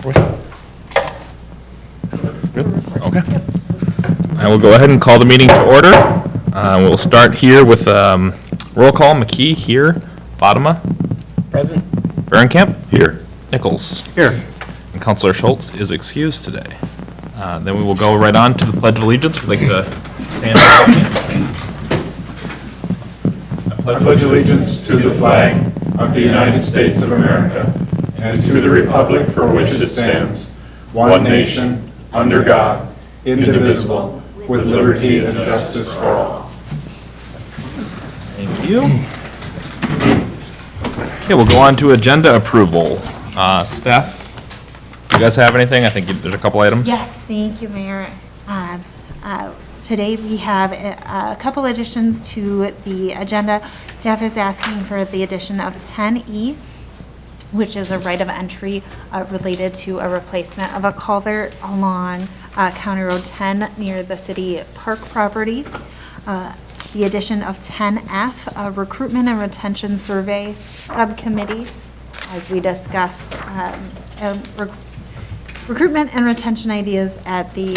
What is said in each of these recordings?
Good. Okay. I will go ahead and call the meeting to order. We'll start here with roll call. McKee here. Bottoма. Present. Behrenkamp. Here. Nichols. Here. And Councilor Schultz is excused today. Then we will go right on to the Pledge of Allegiance. We'd like to stand up. I pledge allegiance to the flag of the United States of America and to the republic for which it stands, one nation, under God, indivisible, with liberty and justice for all. Thank you. Okay, we'll go on to agenda approval. Staff, do you guys have anything? I think there's a couple items. Yes, thank you, Mayor. Today we have a couple additions to the agenda. Staff is asking for the addition of 10E, which is a right of entry related to a replacement of a culvert along County Road 10 near the city park property. The addition of 10F, a recruitment and retention survey subcommittee, as we discussed, recruitment and retention ideas at the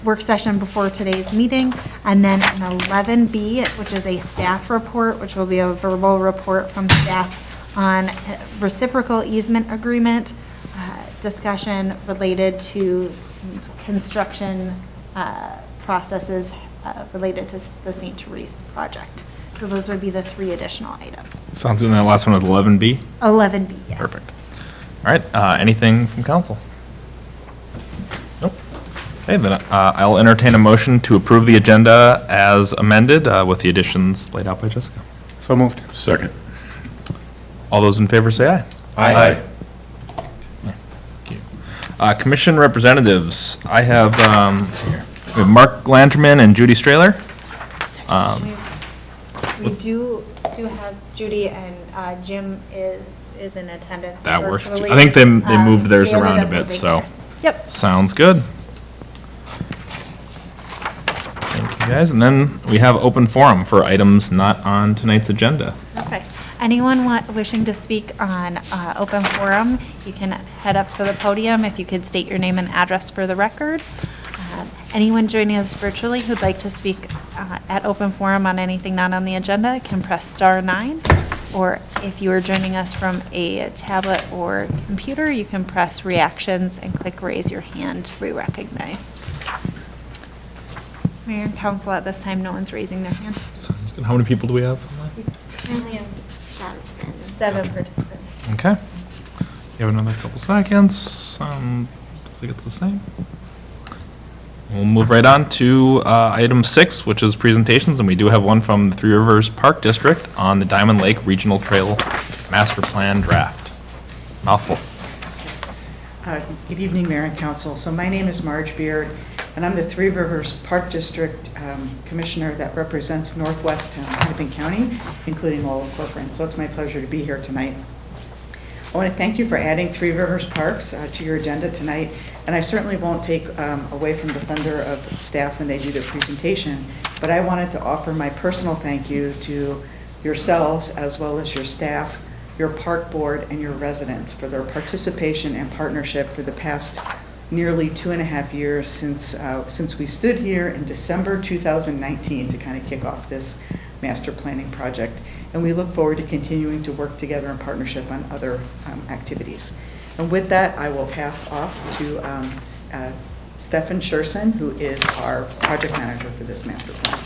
work session before today's meeting. And then an 11B, which is a staff report, which will be a verbal report from staff on reciprocal easement agreement, discussion related to some construction processes related to the St. Therese project. So those would be the three additional items. Sounds good. And that last one was 11B. 11B, yes. Perfect. All right, anything from council? Nope. Okay, then I'll entertain a motion to approve the agenda as amended with the additions laid out by Jessica. So moved. Second. All those in favor say aye. Aye. Thank you. Commission representatives, I have, let's see here. We have Mark Lanterman and Judy Strahler. We do have Judy, and Jim is in attendance. That works too. virtually. I think they moved theirs They ended around a up bit, moving so. theirs. Yep. Sounds good. Thank you, guys. And then we have open forum for items not on tonight's agenda. Perfect. Anyone wishing to speak on open forum, you can head up to the podium if you could state your name and address for the record. Anyone joining us virtually who'd like to speak at open forum on anything not on the agenda can press *9. Or if you are joining us from a tablet or computer, you can press reactions and click raise your hand to be recognized. Mayor and council, at this time, no one's raising their hand. How many people do we have? Currently have 7 participants. Okay. You have another couple seconds. Looks like it's the same. We'll move right on to item 6, which is presentations, and we do have one from the Three Rivers Park District on the Diamond Lake Regional Trail Master Plan Draft. Mouthful. Good evening, Mayor and Council. So my name is Marge Beard, and I'm the Three Rivers Park District Commissioner that represents Northwest Hennepin County, including all of Corcoran. So it's my pleasure to be here tonight. I want to thank you for adding Three Rivers Parks to your agenda tonight, and I certainly won't take away from the thunder of staff when they do their presentation, but I wanted to offer my personal thank you to yourselves as well as your staff, your park board, and your residents for their participation and partnership for the past nearly 2.5 years since we stood here in December 2019 to kind of kick off this master planning project. And we look forward to continuing to work together in partnership on other activities. And with that, I will pass off to Stefan Scherson, who is our project manager for this master plan.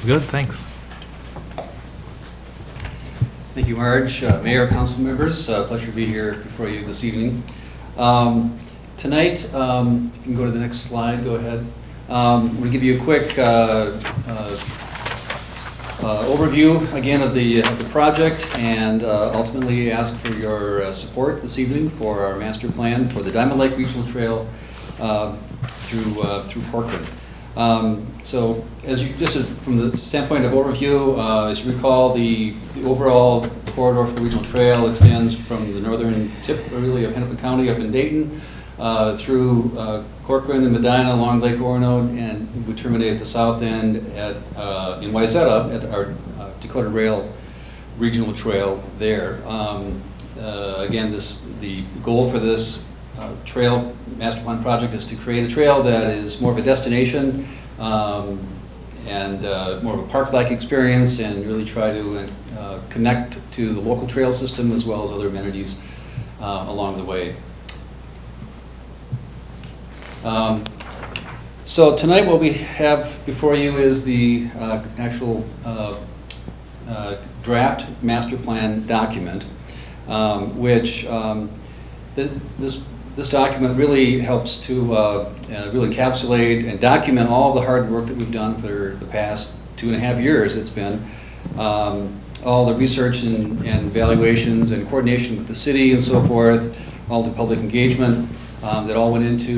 Good, thanks. Thank you, Marge. Mayor, council members, pleasure to be here before you this evening. Tonight, you can go to the next slide, go ahead. I'm going to give you a quick overview again of the project, and ultimately ask for your support this evening for our master plan for the Diamond Lake Regional Trail through Corcoran. So as you, just from the standpoint of overview, as you recall, the overall corridor for the regional trail extends from the northern tip really of Hennepin County up in Dayton through Corcoran and Medina along Lake Orono, and we terminate at the south end at in Wayzata at our Dakota Rail Regional Trail there. Again, the goal for this trail master plan project is to create a trail that is more of a destination and more of a park-like experience, and really try to connect to the local trail system as well as other amenities along the way. So tonight what we have before you is the actual draft master plan document, which this document really helps to really encapsulate and document all the hard work that we've done for the past 2.5 years. It's been all the research and evaluations and coordination with the city and so forth, all the public engagement that all went into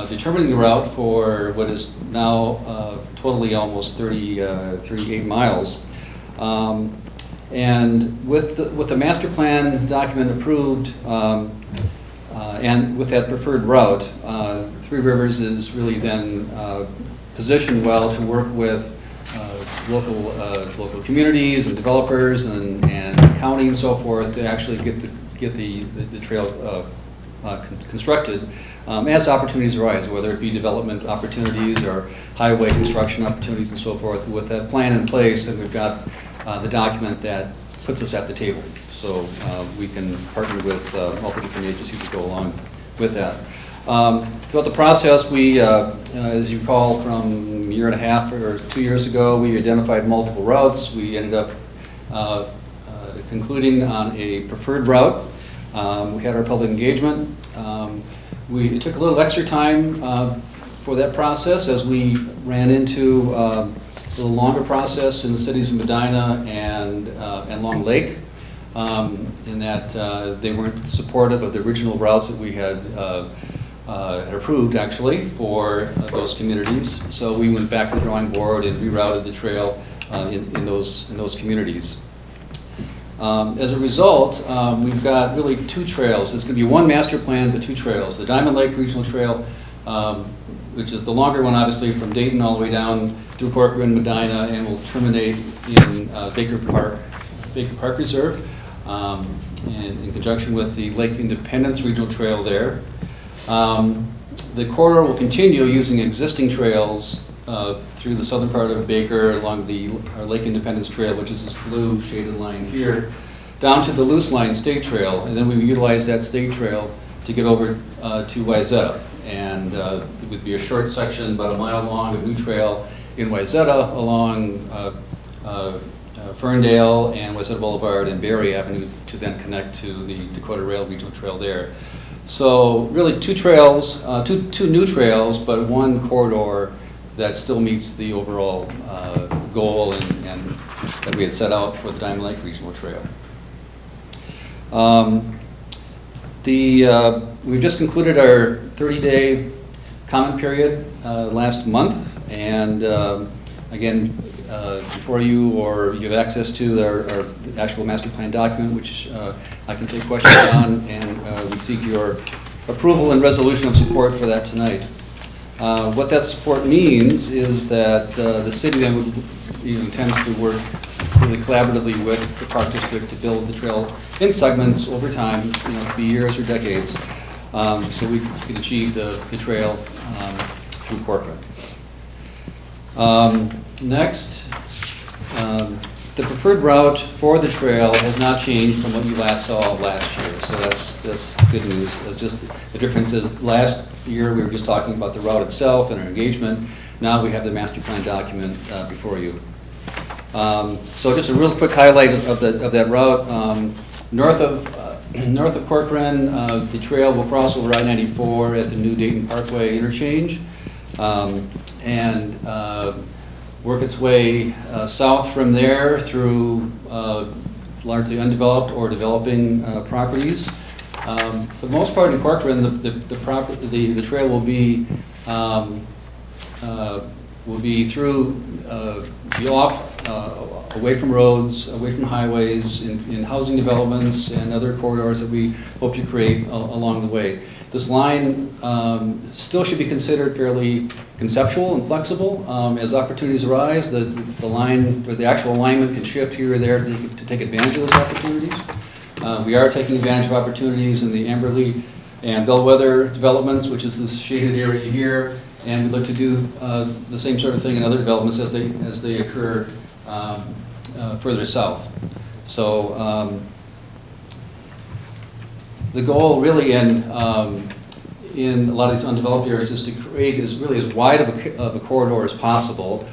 determining the route for what is now totally almost 38 miles. And with the master plan document approved, and with that preferred route, Three Rivers is really then positioned well to work with local communities and developers and county and so forth to actually get the trail constructed as opportunities arise, whether it be development opportunities or highway construction opportunities and so forth. With that plan in place, and we've got the document that puts us at the table. So we can partner with multiple different agencies to go along with that. Throughout the process, we, as you recall, from a year and a half or 2 years ago, we identified multiple routes. We ended up concluding on a preferred route. We had our public engagement. It took a little extra time for that process as we ran into a little longer process in the cities of Medina and Long Lake, in that they weren't supportive of the original routes that we had approved actually for those communities. So we went back to the drawing board and rerouted the trail in those communities. As a result, we've got really 2 trails. It's going to be one master plan, but 2 trails. The Diamond Lake Regional Trail, which is the longer one, obviously, from Dayton all the way down through Corcoran, Medina, and will terminate in Baker Park Reserve, in conjunction with the Lake Independence Regional Trail there. The corridor will continue using existing trails through the southern part of Baker along our Lake Independence Trail, which is this blue shaded line here, down to the Loose Line State Trail, and then we utilize that state trail to get over to Wayzata. And it would be a short section, about a mile long, of new trail in Wayzata along Ferndale and Wayzata Boulevard and Berry Avenue to then connect to the Dakota Rail Regional Trail there. So really 2 trails, two new trails, but one corridor that still meets the overall goal and that we had set out for the Diamond Lake Regional Trail. We've just concluded our 30-day comment period last month, and again, before you, or you have access to our actual master plan document, which I can take questions on, and we seek your approval and resolution of support for that tonight. What that support means is that the city then intends to work really collaboratively with the Park District to build the trail in segments over time, it could be years or decades, so we can achieve the trail through Corcoran. Next, the preferred route for the trail has not changed from what you last saw last year, so that's good news. It's just the difference is last year we were just talking about the route itself and our engagement. Now we have the master plan document before you. So just a real quick highlight of that route. North of Corcoran, the trail will cross over I-94 at the new Dayton Parkway interchange, and work its way south from there through largely undeveloped or developing properties. For the most part in Corcoran, the trail will be away from roads, away from highways, in housing developments and other corridors that we hope to create along the way. This line still should be considered fairly conceptual and flexible. As opportunities arise, the line, or the actual alignment can shift here or there to take advantage of those opportunities. We are taking advantage of opportunities in the Amberley and Bellwether Developments, which is this shaded area here. And we look to do the same sort of thing in other developments as they occur further south. So the goal really in a lot of these undeveloped areas is to create really as wide of a corridor as possible,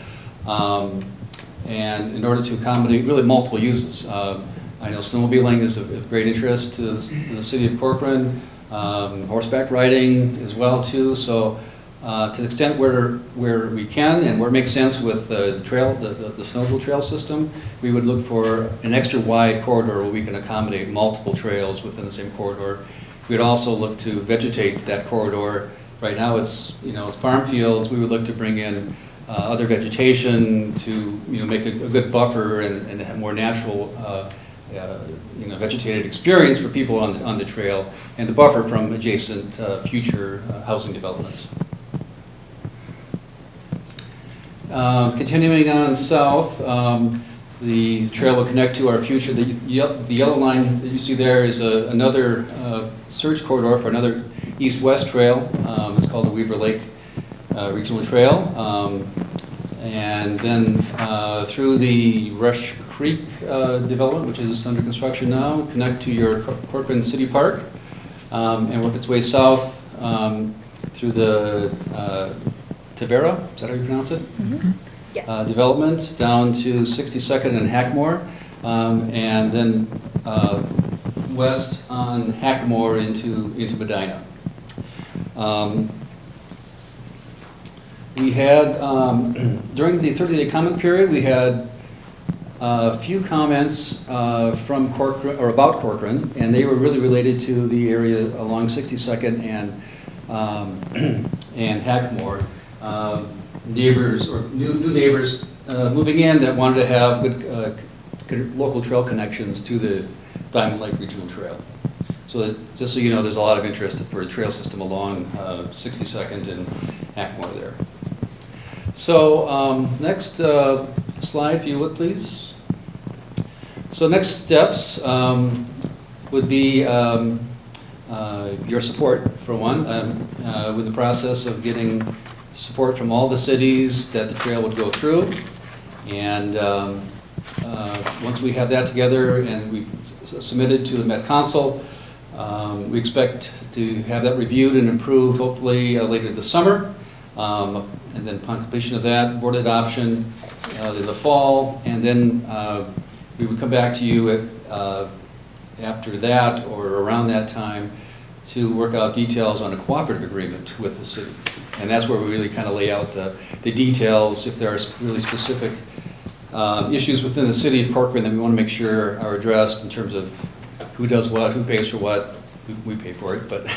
and in order to accommodate really multiple uses. I know snowmobiling is of great interest to the city of Corcoran, horseback riding as well too. So to the extent where we can and where it makes sense with the trail, the snowmobile trail system, we would look for an extra wide corridor where we can accommodate multiple trails within the same corridor. We'd also look to vegetate that corridor. Right now it's farm fields. We would look to bring in other vegetation to make a good buffer and have more natural vegetated experience for people on the trail, and the buffer from adjacent future housing developments. Continuing on south, the trail will connect to our future. The yellow line that you see there is another search corridor for another east-west trail. It's called the Weaver Lake Regional Trail. And then through the Rush Creek development, which is under construction now, connect to your Corcoran City Park, and work its way south through the Tavera, is that how you pronounce it? Mm-hmm. Yes. Development down to 62nd and Hackmore, and then west on Hackmore into Medina. We had, during the 30-day comment period, we had a few comments from Corcoran, or about Corcoran, and they were really related to the area along 62nd and Hackmore. Neighbors or new neighbors moving in that wanted to have good local trail connections to the Diamond Lake Regional Trail. So that, just so you know, there's a lot of interest for a trail system along 62nd and Hackmore there. So next slide, if you would, please. So next steps would be your support, for one, with the process of getting support from all the cities that the trail would go through. And once we have that together and we've submitted to the Met Council, we expect to have that reviewed and approved hopefully later this summer. And then upon completion of that, board adoption in the fall, and then we would come back to you after that or around that time to work out details on a cooperative agreement with the city. And that's where we really kind of lay out the details. If there are really specific issues within the city of Corcoran that we want to make sure are addressed in terms of who does what, who pays for what, we pay for it, but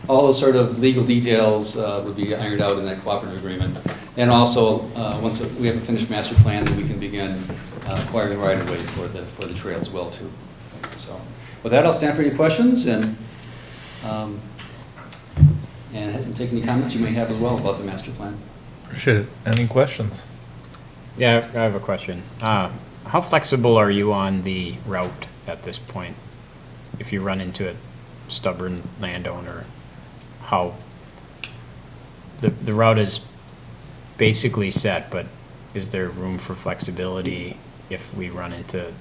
all those sort of legal details would be ironed out in that cooperative agreement. And also, once we have a finished master plan, then we can begin acquiring right-of-way for the trail as well too. So, with that, I'll stand for any questions and take any comments you may have as well about the master plan. Appreciate it. Any questions? Yeah, I have a question. How flexible are you on the route at this point? If you run into a stubborn landowner, how the route is basically set, but is there room for flexibility if we run into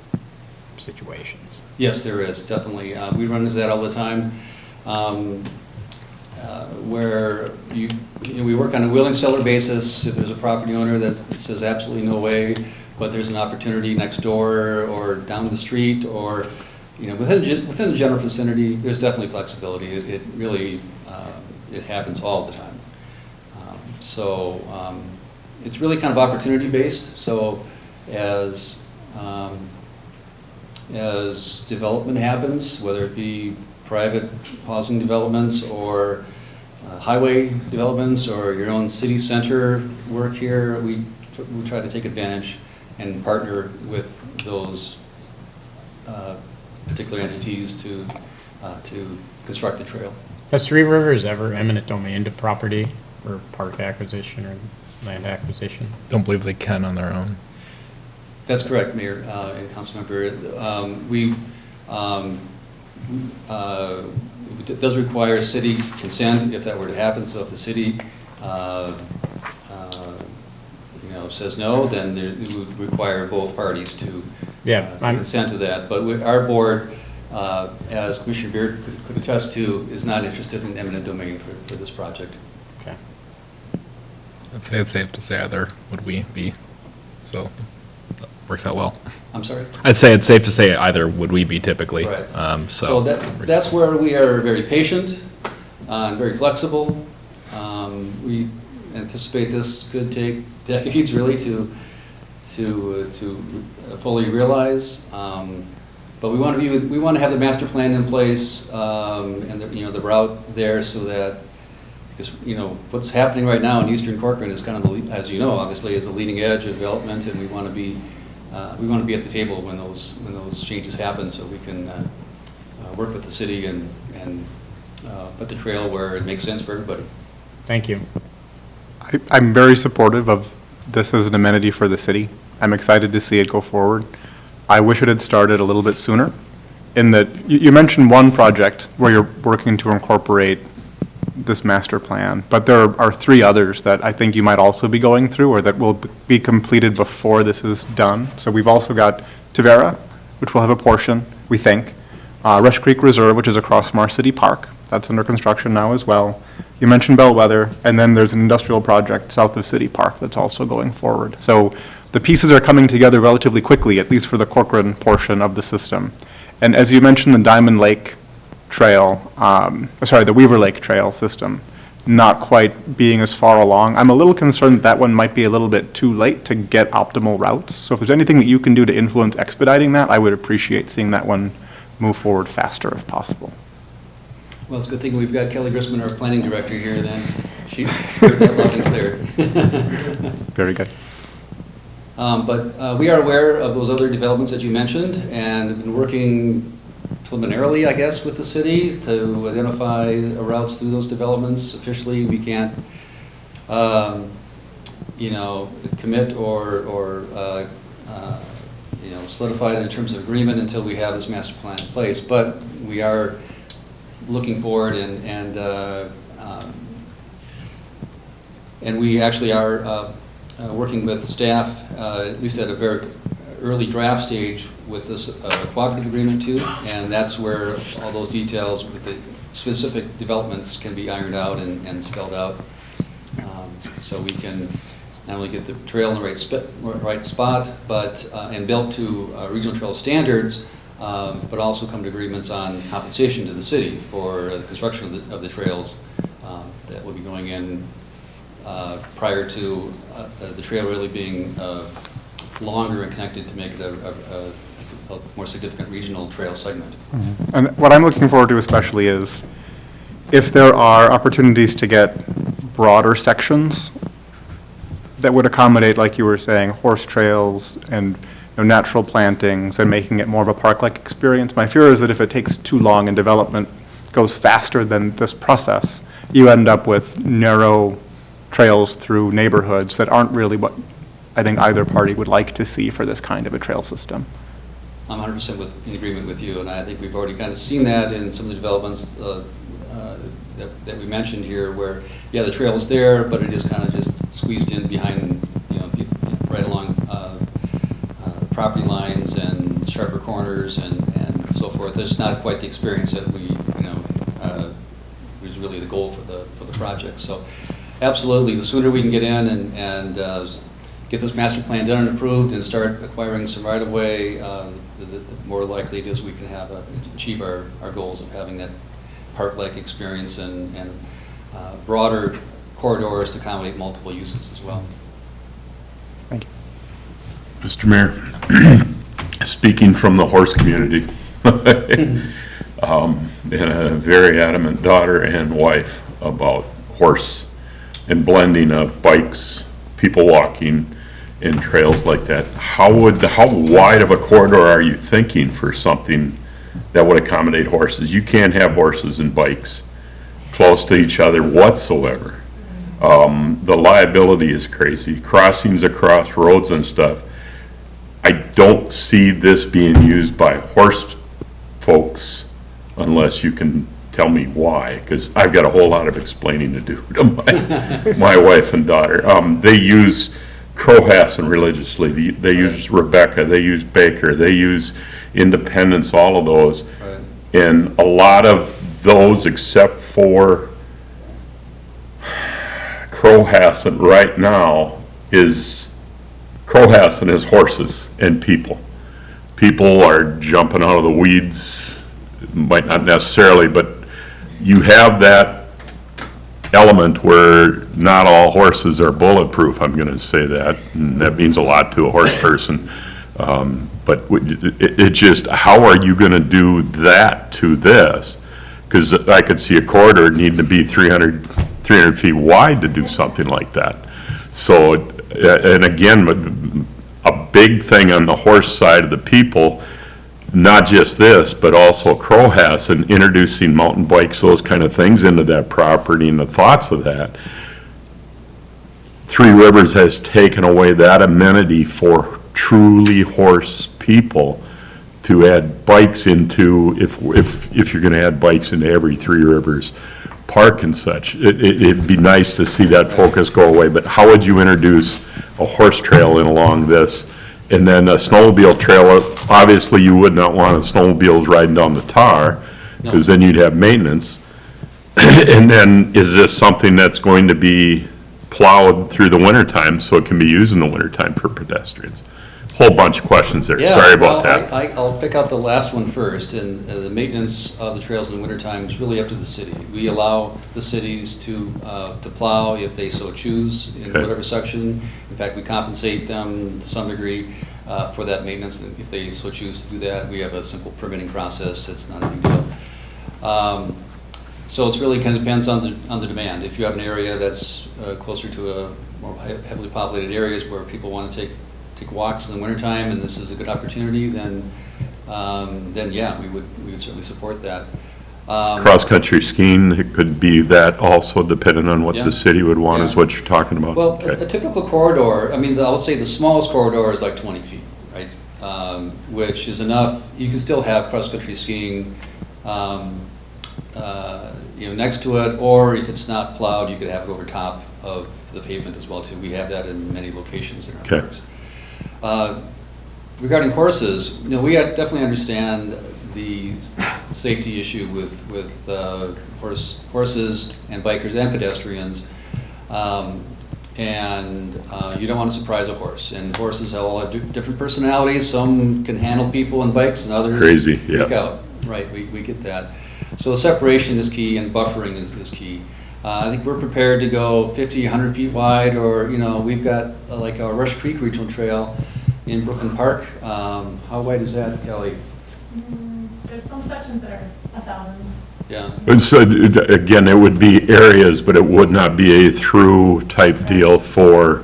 situations? Yes, there is, definitely. We run into that all the time. Where we work on a willing seller basis. If there's a property owner that says absolutely no way, but there's an opportunity next door or down the street or within the general vicinity, there's definitely flexibility. It really it happens all the time. So it's really kind of opportunity based. So as development happens, whether it be private housing developments or highway developments or your own city center work here, we try to take advantage and partner with those particular entities to construct the trail. Has Three Rivers ever eminent domain to property or park acquisition or land acquisition? Don't believe they can on their own. That's correct, Mayor and Councilmember. We it does require city consent if that were to happen, so if the city, says no, then it would require both parties to Yeah, to consent to that. But our board, as Commissioner Beard could attest to, is not interested in eminent domain for this project. Okay. I'd say it's safe to say either would we be, so that works out well. I'm sorry? I'd say it's safe to say either would we be typically. Right. So that's where we are very patient and very flexible. We anticipate this could take decades really to fully realize. But we want to have the master plan in place and the route there so that, because what's happening right now in Eastern Corcoran is kind of as you know, obviously, is the leading edge of development, and we want to be at the table when those changes happen, so we can work with the city and put the trail where it makes sense for everybody. Thank you. I'm very supportive of this as an amenity for the city. I'm excited to see it go forward. I wish it had started a little bit sooner, in that you mentioned one project where you're working to incorporate this master plan, but there are 3 others that I think you might also be going through or that will be completed before this is done. So we've also got Tavera, which will have a portion, we think. Rush Creek Reserve, which is across from our city park. That's under construction now as well. You mentioned Bellwether, and then there's an industrial project south of City Park that's also going forward. So the pieces are coming together relatively quickly, at least for the Corcoran portion of the system. And as you mentioned, the Diamond Lake Trail, the Weaver Lake Trail system, not quite being as far along. I'm a little concerned that one might be a little bit too late to get optimal routes. So if there's anything that you can do to influence expediting that, I would appreciate seeing that one move forward faster if possible. Well, it's a good thing we've got Kelly Grisman, our planning director, here then. She heard that loud and clear. Very good. But we are aware of those other developments that you mentioned and have been working preliminarily, I guess, with the city to identify routes through those developments. Officially, we can't, commit or solidify it in terms of agreement until we have this master plan in place. But we are looking forward and we actually are working with staff, at least at a very early draft stage, with this cooperative agreement too, and that's where all those details with the specific developments can be ironed out and spelled out, so we can not only get the trail in the right spot, but and built to regional trail standards, but also come to agreements on compensation to the city for the construction of the trails that will be going in prior to the trail really being longer and connected to make it a more significant regional trail segment. Mm-hmm. And what I'm looking forward to especially is if there are opportunities to get broader sections that would accommodate, like you were saying, horse trails and natural plantings and making it more of a park-like experience. My fear is that if it takes too long and development goes faster than this process, you end up with narrow trails through neighborhoods that aren't really what I think either party would like to see for this kind of a trail system. I'm 100% in agreement with you, and I think we've already kind of seen that in some of the developments that we mentioned here, where, yeah, the trail is there, but it is kind of just squeezed in behind, right along property lines and sharper corners and so forth. It's not quite the experience that we, was really the goal for the project. So, absolutely, the sooner we can get in and get this master plan done and approved and start acquiring some right-of-way, the more likely it is we can achieve our goals of having that park-like experience and broader corridors to accommodate multiple uses as well. Thank you. Mr. Mayor, speaking from the horse community, and a very adamant daughter and wife about horse and blending of bikes, people walking, and trails like that. How wide of a corridor are you thinking for something that would accommodate horses? You can't have horses and bikes close to each other whatsoever. The liability is crazy. Crossings across roads and stuff. I don't see this being used by horse folks unless you can tell me why, because I've got a whole lot of explaining to do to my wife and daughter. They use Cohasset religiously, they use Rebecca, they use Baker, they use Independence, all of those. Right. And a lot of those, except for Cohasset right now, Cohasset is horses and people. People are jumping out of the weeds, might not necessarily, but you have that element where not all horses are bulletproof, I'm gonna say that, and that means a lot to a horse person. But it just, how are you gonna do that to this? Because I could see a corridor needing to be 300 feet wide to do something like that. So, and again, a big thing on the horse side of the people, not just this, but also Cohasset and introducing mountain bikes, those kind of things into that property and the thoughts of that. Three Rivers has taken away that amenity for truly horse people to add bikes into, if you're gonna add bikes into every Three Rivers park and such. It'd be nice to see that focus go away, but how would you introduce a horse trail in along this? And then a snowmobile trail, obviously you would not want snowmobiles riding down the tar, because then you'd have maintenance. And then, is this something that's going to be plowed through the wintertime so it can be used in the wintertime for pedestrians? Whole bunch of questions there, Yeah, sorry about well, that. I'll pick out the last one first, and the maintenance of the trails in the wintertime is really up to the city. We allow the cities to plow if they so choose in Okay. whatever section. In fact, we compensate them to some degree for that maintenance, and if they so choose to do that. We have a simple permitting process, it's not a big deal. So it's really kind of depends on the demand. If you have an area that's closer to a more heavily populated areas where people want to take walks in the wintertime, and this is a good opportunity, then yeah, we would certainly support that. Cross-country skiing, it could be that also, depending on what Yeah. the city would want, is Yeah. what you're talking about? Well, Okay. a typical corridor, I mean, I would say the smallest corridor is like 20 feet, right? Which is enough, you can still have cross-country skiing, next to it, or if it's not plowed, you could have it over top of the pavement as well, too. We have that in many locations in our Okay. parks. Regarding horses, we definitely understand the safety issue with horses and bikers and pedestrians. And you don't want to surprise a horse. And horses all have different personalities. Some can handle people and bikes, and others Crazy, freak yes. out. Right, we get that. So the separation is key, and buffering is key. I think we're prepared to go 50, 100 feet wide, or, we've got like our Rush Creek Regional Trail in Brooklyn Park. How wide is that, Kelly? There's some sections that are 1,000. Yeah. And so, again, it would be areas, but it would not be a through type deal for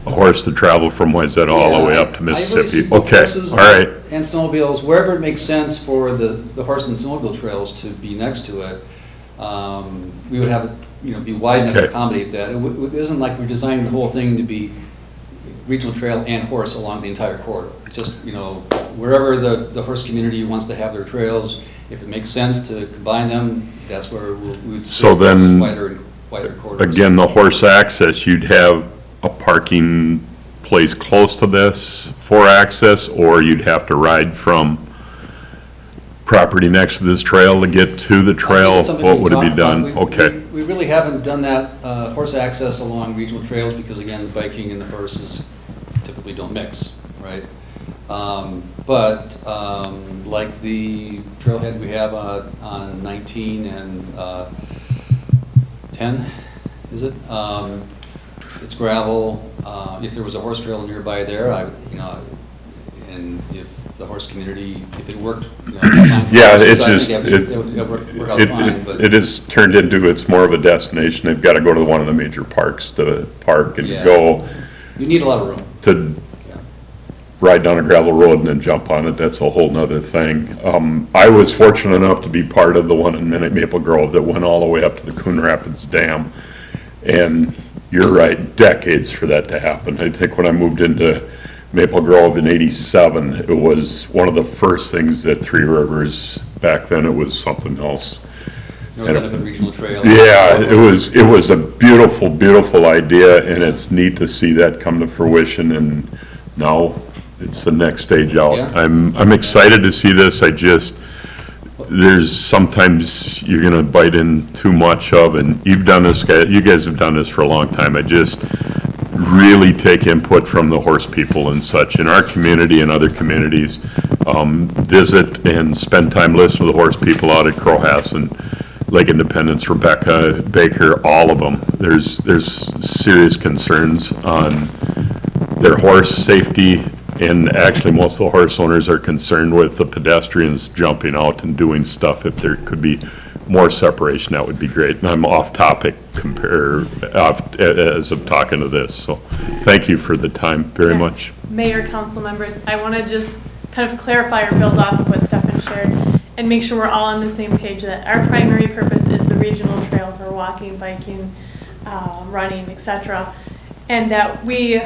a horse to travel from Wayzata all the way up to I really Mississippi. support Okay, horses all right. And snowmobiles, wherever it makes sense for the horse and snowmobile trails to be next to it, we would have it, be wide enough to Okay. accommodate that. It isn't like we're designing the whole thing to be regional trail and horse along the entire corridor. Just, wherever the horse community wants to have their trails, if it makes sense to combine them, that's where we'd. So then, Wider and wider corridors. Again, the horse access, you'd have a parking place close to this for access, or you'd have to ride from property next to this trail to get to the I think trail? it's something What we would it be talked about. done? Okay. We really haven't done that horse access along regional trails because, again, the biking and the horses typically don't mix, right? But like the trailhead we have on 19 and 10, is it? It's gravel. If there was a horse trail nearby there, and if the horse community, if it worked, fine for Yeah, horses, it's I think just, it would work out fine, but. it is turned into, it's more of a destination. They've got to go to one of the major parks to park and Yeah. go You need a lot of room. to Yeah. ride down a gravel road and then jump on it. That's a whole nother thing. I was fortunate enough to be part of the one in Maple Grove that went all the way up to the Coon Rapids Dam. And you're right, decades for that to happen. I think when I moved into Maple Grove in '87, it was one of the first things that Three Rivers, back then it was something else. North Hennepin Regional Trail. Yeah, it was a beautiful, beautiful idea, and it's neat to see that come to fruition, and now it's the next stage out. Yeah. I'm excited to see this. There's sometimes you're gonna bite in too much of, and you guys have done this for a long time. I just really take input from the horse people and such in our community and other communities. Visit and spend time listening to the horse people out at Crowhouse and Lake Independence, Rebecca, Baker, all of them. There's serious concerns on their horse safety, and actually most of the horse owners are concerned with the pedestrians jumping out and doing stuff. If there could be more separation, that would be great. And I'm off topic as of talking to this, so thank you for the time very much. Mayor, council members, I want to just kind of clarify or build off of what Stefan shared and make sure we're all on the same page that our primary purpose is the regional trail for walking, biking, running, etc. And that we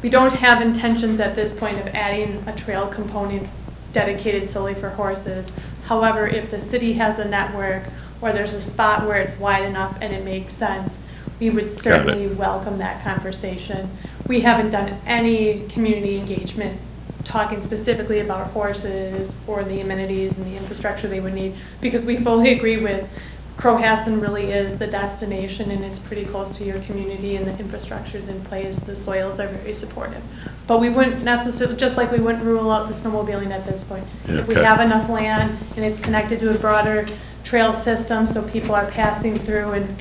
don't have intentions at this point of adding a trail component dedicated solely for horses. However, if the city has a network or there's a spot where it's wide enough and it makes sense, we would certainly welcome that conversation. We haven't done any community engagement talking specifically about horses or the amenities and the infrastructure they would need, because we fully agree with Crowhaston really is the destination, and it's pretty close to your community, and the infrastructure's in place, the soils are very supportive. But we wouldn't necessarily, just like we wouldn't rule out the snowmobiling at this point. If we have enough land and it's connected to a broader trail system, so people are passing through and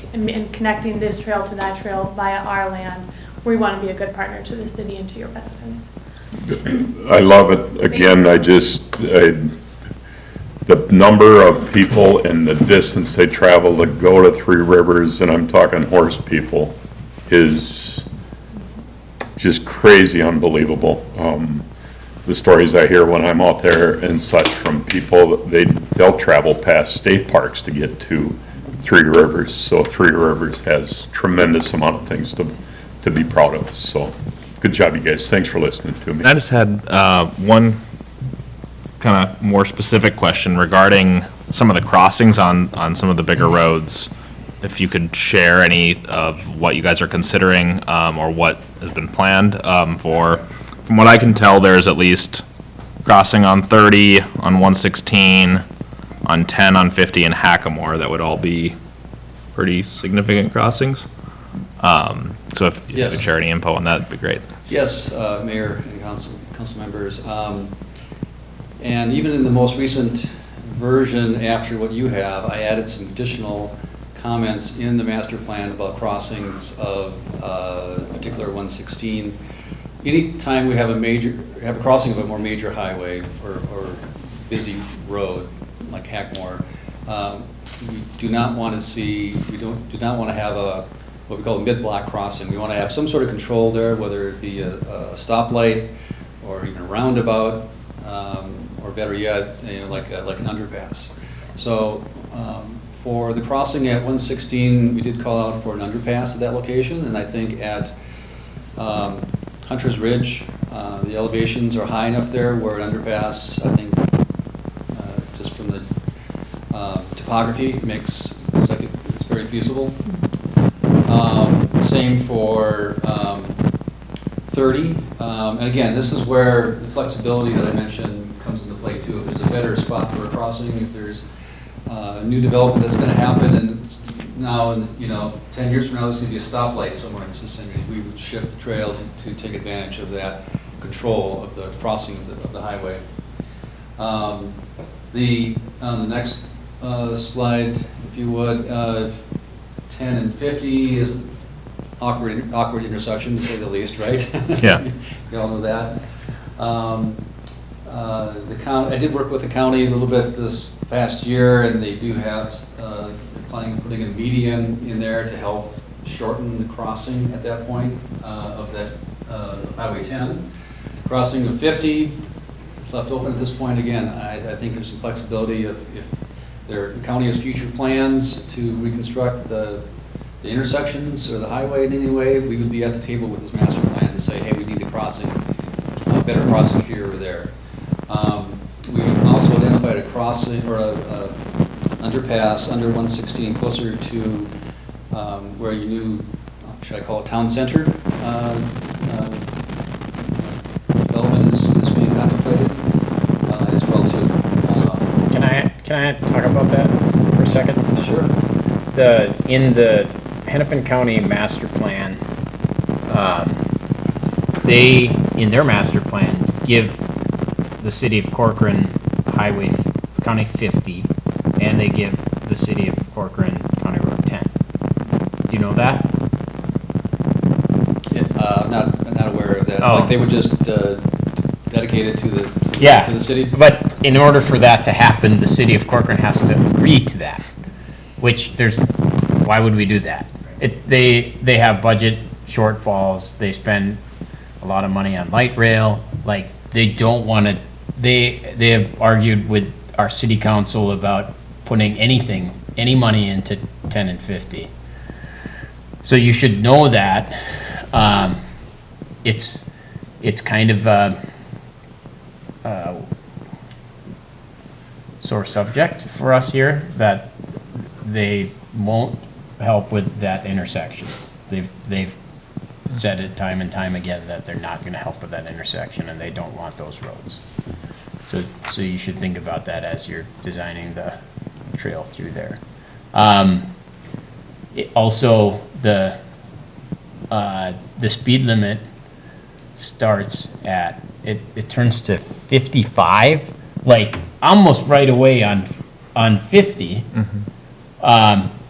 connecting this trail to that trail via our land, we want to be a good partner to the city and to your residents. I love it. Again, the number of people and the distance they travel to go to Three Rivers, and I'm talking horse people, is just crazy unbelievable. The stories I hear when I'm out there and such from people, they'll travel past state parks to get to Three Rivers. So Three Rivers has tremendous amount of things to be proud of. So good job, you guys. Thanks for listening to me. And I just had one kind of more specific question regarding some of the crossings on some of the bigger roads. If you could share any of what you guys are considering or what has been planned for. From what I can tell, there's at least crossing on 30, on 116, on 10, on 50, and Hackamore. That would all be pretty significant crossings. So if you could share any info on that, that'd be great. Yes, Mayor and council members. And even in the most recent version after what you have, I added some additional comments in the master plan about crossings of particular 116. Anytime we have a crossing of a more major highway or busy road like Hackmore, we do not want to have what we call a mid-block crossing. We want to have some sort of control there, whether it be a stoplight or even a roundabout, or better yet, like an underpass. So for the crossing at 116, we did call out for an underpass at that location, and I think at Hunter's Ridge, the elevations are high enough there where an underpass, I think, just from the topography, looks like it's very feasible. Same for 30. And again, this is where the flexibility that I mentioned comes into play too. If there's a better spot for a crossing, if there's new development that's going to happen, and now, 10 years from now, there's going to be a stoplight somewhere in Cincinnati, we would shift the trail to take advantage of that control of the crossing of the highway. The next slide, if you would, 10 and 50 is awkward intersection, to say the least, right? Yeah. You all know that. I did work with the county a little bit this past year, and they do have planning on putting a median in there to help shorten the crossing at that point of that Highway 10. Crossing of 50 is left open at this point. Again, I think there's some flexibility if the county has future plans to reconstruct the intersections or the highway in any way, we would be at the table with this master plan to say, hey, we need a better crossing here or there. We also identified a crossing or a underpass under 116, closer to where your new, should I call it town center? Development is being contemplated as well too. Can I talk about that for a second? Sure. In the Hennepin County master plan, they, in their master plan, give the city of Corcoran County 50, and they give the city of Corcoran County Road 10. Do you know that? I'm not aware of that. Oh. Like they would just dedicate it to the city? But in order for that to happen, the city of Corcoran has to agree to that, which why would we do that? They have budget shortfalls, they spend a lot of money on light rail, like, they don't want to, they have argued with our city council about putting any money into 10 and 50. So you should know that, it's kind of sore subject for us here, that they won't help with that intersection. They've said it time and time again that they're not gonna help with that intersection, and they don't want those roads. So you should think about that as you're designing the trail through there. Also, the speed limit starts at, it turns to 55, like, almost right away on 50,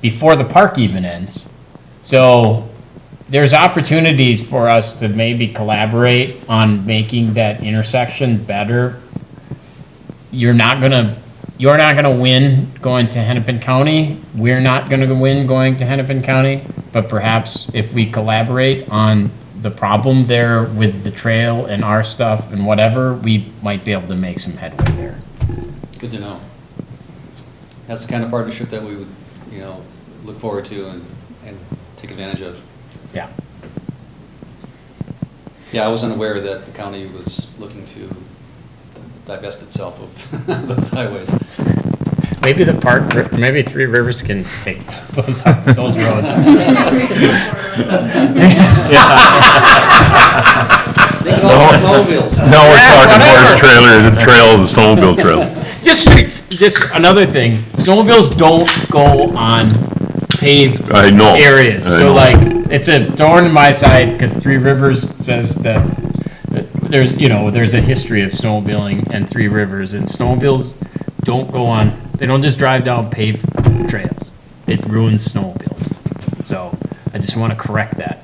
before the park even ends. So there's opportunities for us to maybe collaborate on making that intersection better. You're not gonna win going to Hennepin County. We're not gonna win going to Hennepin County, but perhaps if we collaborate on the problem there with the trail and our stuff and whatever, we might be able to make some headway there. Good to know. That's the kind of partnership that we would, look forward to and take advantage of. Yeah. Yeah, I was unaware that the county was looking to divest itself of those highways. Maybe maybe Three Rivers can take those roads. They can all snowmobiles. Now we're talking horse trailer, the trail, the snowmobile trail. Just another thing, snowmobiles don't go on paved I know. areas. I So know. like, it's a thorn in my side because Three Rivers says that there's a history of snowmobiling and Three Rivers, and snowmobiles don't go on, they don't just drive down paved trails. It ruins snowmobiles. So I just want to correct that.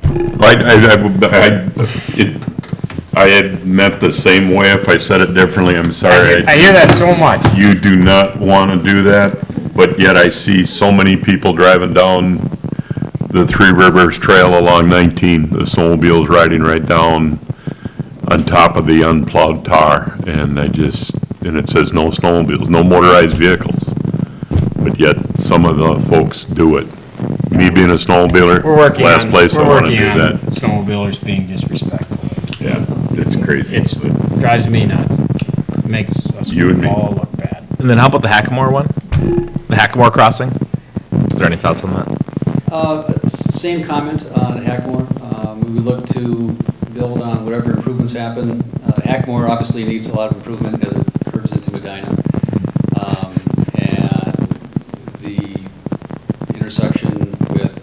I had meant the same way. If I said it differently, I'm sorry. I hear that so much. You do not want to do that, but yet I see so many people driving down the Three Rivers Trail along 19, the snowmobiles riding right down on top of the unplowed tar, and it says no snowmobiles, no motorized vehicles, but yet some of the folks do it. Me being a snowmobiler, last place I want to do that. Snowmobilers being disrespectful. Yeah, it's crazy. It drives me nuts. It makes us You and me. all look bad. And then how about the Hackamore one? The Hackamore crossing? Is there any thoughts on that? Same comment on Hackmore. We would look to build on whatever improvements happen. Hackmore obviously needs a lot of improvement as it curves into Medina. And the intersection with,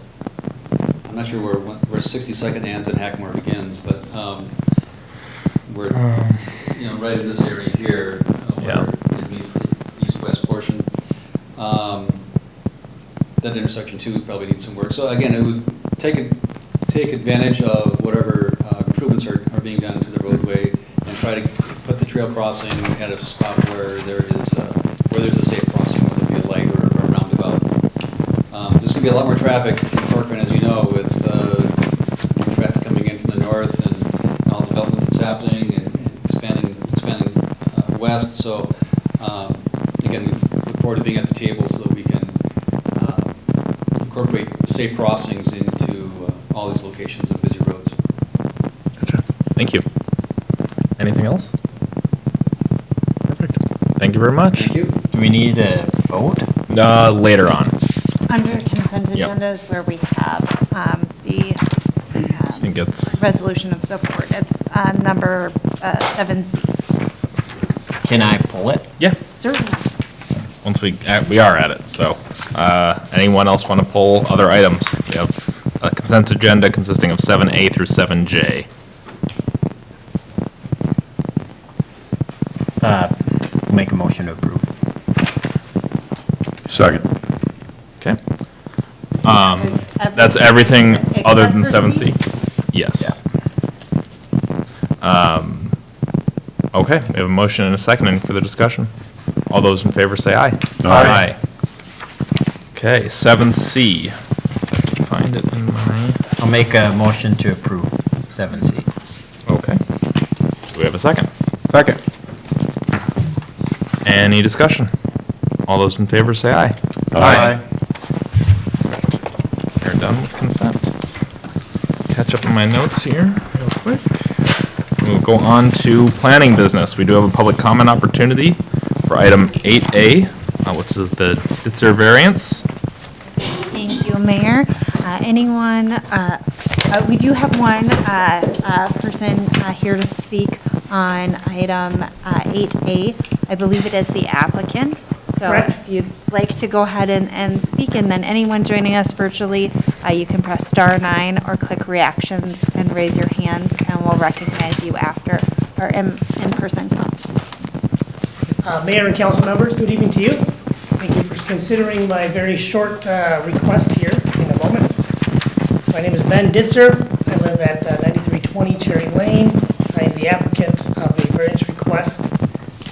I'm not sure where 62nd ends and Hackmore begins, but we're, right in this area here, where it meets the east-west portion. That intersection too probably needs some work. So again, it would take advantage of whatever improvements are being done to the roadway and try to put the trail crossing at a spot where there's a safe crossing, whether it be a light or a roundabout. There's going to be a lot more traffic in Corcoran, as you know, with traffic coming in from the north and all the development that's happening and expanding west. So again, we look forward to being at the table so that we can incorporate safe crossings into all these locations of busy roads. Gotcha. Thank you. Anything else? Perfect. Thank you. Thank you very much. Thank you. Do we need a vote? Later on. Under consent Yep. agenda is where we have the I think it's, resolution of support. It's number 7C. Can I pull it? yeah, Certainly. once we are at it, so, anyone else want to pull other items? We have a consent agenda consisting of 7A through 7J. Make a motion to approve. Second. Okay. That's everything other than 7C? Yes. Okay, we have a motion and a second. Any further discussion? All those in favor say aye. Aye. Okay, 7C. Find it in my, I'll make a motion to approve 7C. okay. Do we have a second? Second. Any discussion? All those in favor say aye. Aye. We're done with consent. Catch up on my notes here real quick. We'll go on to planning business. We do have a public comment opportunity for item 8A, which is the Ditzer variance. Thank you, Mayor. We do have one person here to speak on item 8A. I believe it is the applicant. So if you'd like to go ahead and speak, and then anyone joining us virtually, you can press *9 or click reactions and raise your hand, and we'll recognize you after our in-person comes. Mayor and council members, good evening to you. Thank you for considering my very short request here in a moment. My name is Ben Ditzer. I live at 9320 Cherry Lane. I am the applicant of a variance request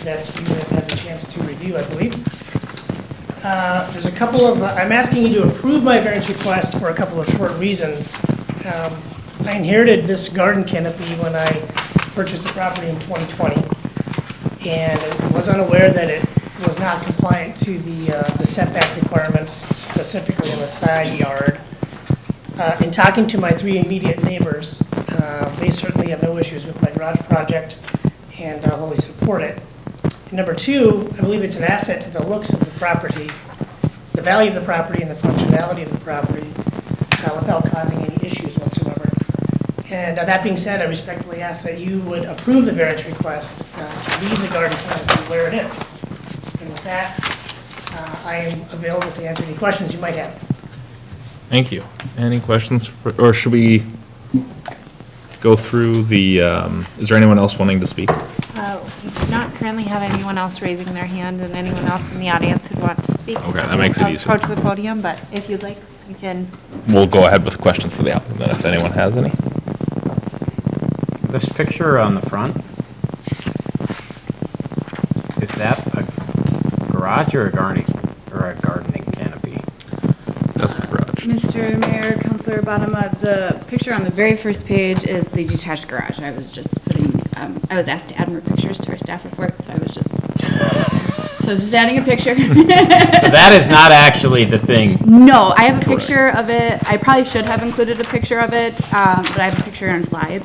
that you have had the chance to review, I believe. There's a couple of, I'm asking you to approve my variance request for a couple of short reasons. I inherited this garden canopy when I purchased the property in 2020, and was unaware that it was not compliant to the setback requirements, specifically in the side yard. In talking to my 3 immediate neighbors, they certainly have no issues with my garage project and wholly support it. And number 2, I believe it's an asset to the looks of the property, the value of the property and the functionality of the property, without causing any issues whatsoever. And that being said, I respectfully ask that you would approve the variance request to leave the garden canopy where it is. And with that, I am available to answer any questions you might have. Thank you. Any questions, or should we go through the, is there anyone else wanting to speak? We do not currently have anyone else raising their hand, and anyone else in the audience who'd want to speak. Okay, that makes it easier. Approach the podium, but if you'd like, you can. We'll go ahead with questions for the applicant, if anyone has any. This picture on the front, is that a garage or a gardening canopy? That's the garage. Mr. Mayor, Councilor Bottoма, the picture on the very first page is the detached garage. I was just putting, I was asked to add more pictures to our staff report, so I was just adding a picture. So that is not actually the thing. No, I have a picture of it. I probably should have included a picture of it, but I have a picture on slides.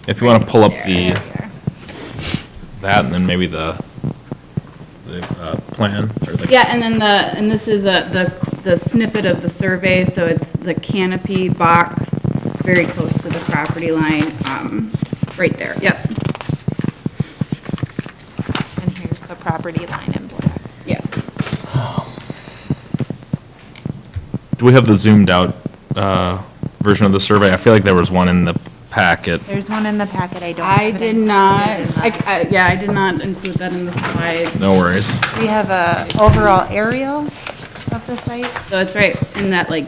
If you want to pull up There the, we are. that, and then maybe the plan, or the. Yeah, and then and this is the snippet of the survey, so it's the canopy box, very close to the property line, right there, yep. And here's the property line in black. Yeah. Do we have the zoomed out version of the survey? I feel like there was one in the packet. There's one in the packet, I don't. I have it did included not, in the- yeah, I did not include that in the slides. No worries. We have a overall aerial of the site. So it's right in that like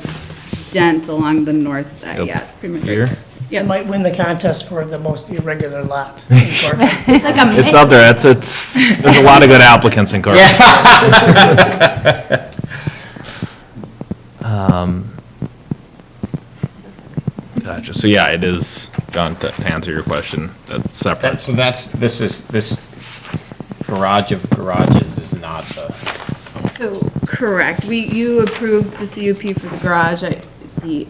dent along the north side, Yep. yeah, pretty much right Here? there. You Yep. might win the contest for the most irregular lot in Corcoran. It's like a. It's up there. There's a lot of good applicants in Corcoran. Gotcha. So yeah, it is, John, to answer your question, that's separate. So this garage of garages is not the, So, correct, you approved the CUP for the garage, the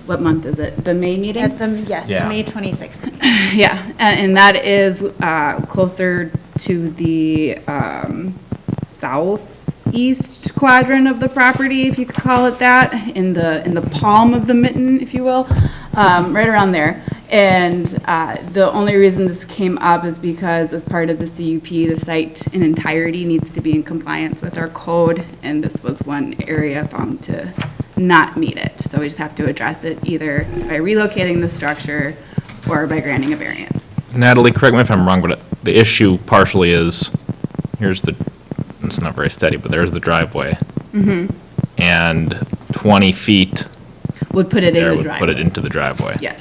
what month is it? The May meeting? At the, yes, the Yeah. May 26th. Yeah, and that is closer to the southeast quadrant of the property, if you could call it that, in the palm of the mitten, if you will, right around there. And the only reason this came up is because as part of the CUP, the site in entirety needs to be in compliance with our code, and this was one area found to not meet it. So we just have to address it either by relocating the structure or by granting a variance. Natalie, correct me if I'm wrong, but the issue partially is, it's not very steady, but there's the driveway. And 20 feet Would put it in there the would driveway. put it into the driveway. Yes.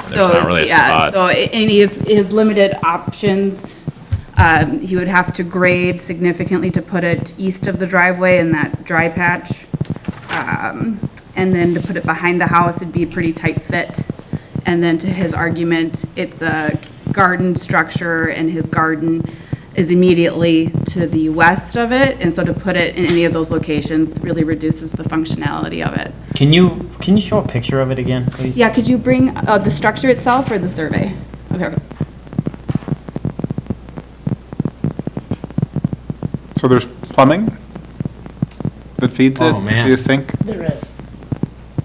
There's not really a spot. So, and his limited options, he would have to grade significantly to put it east of the driveway in that dry patch. And then to put it behind the house, it'd be a pretty tight fit. And then to his argument, it's a garden structure and his garden is immediately to the west of it. And so to put it in any of those locations really reduces the functionality of it. Can you show a picture of it again, please? Yeah, could you bring the structure itself or the survey? Okay. So there's plumbing that feeds it? Oh, man. via sink? There is.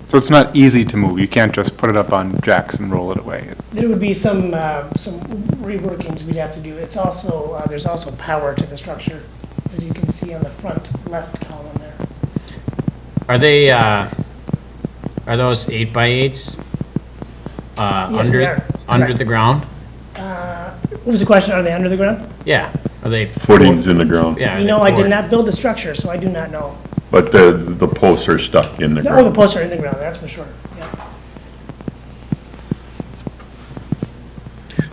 So it's not easy to move. You can't just put it up on jacks and roll it away. There would be some reworkings we'd have to do. It's also, there's also power to the structure, as you can see on the front left column there. Are they, are those 8x8s? Yes, they are. Under Correct. the ground? What was the question? Are they under the ground? Yeah. Are they? Footings in the ground, Yeah. are You they know, I did poured? not build the structure, so I do not know. but the posts are stuck in the Oh, the ground. posts are in the ground, that's for sure, yeah.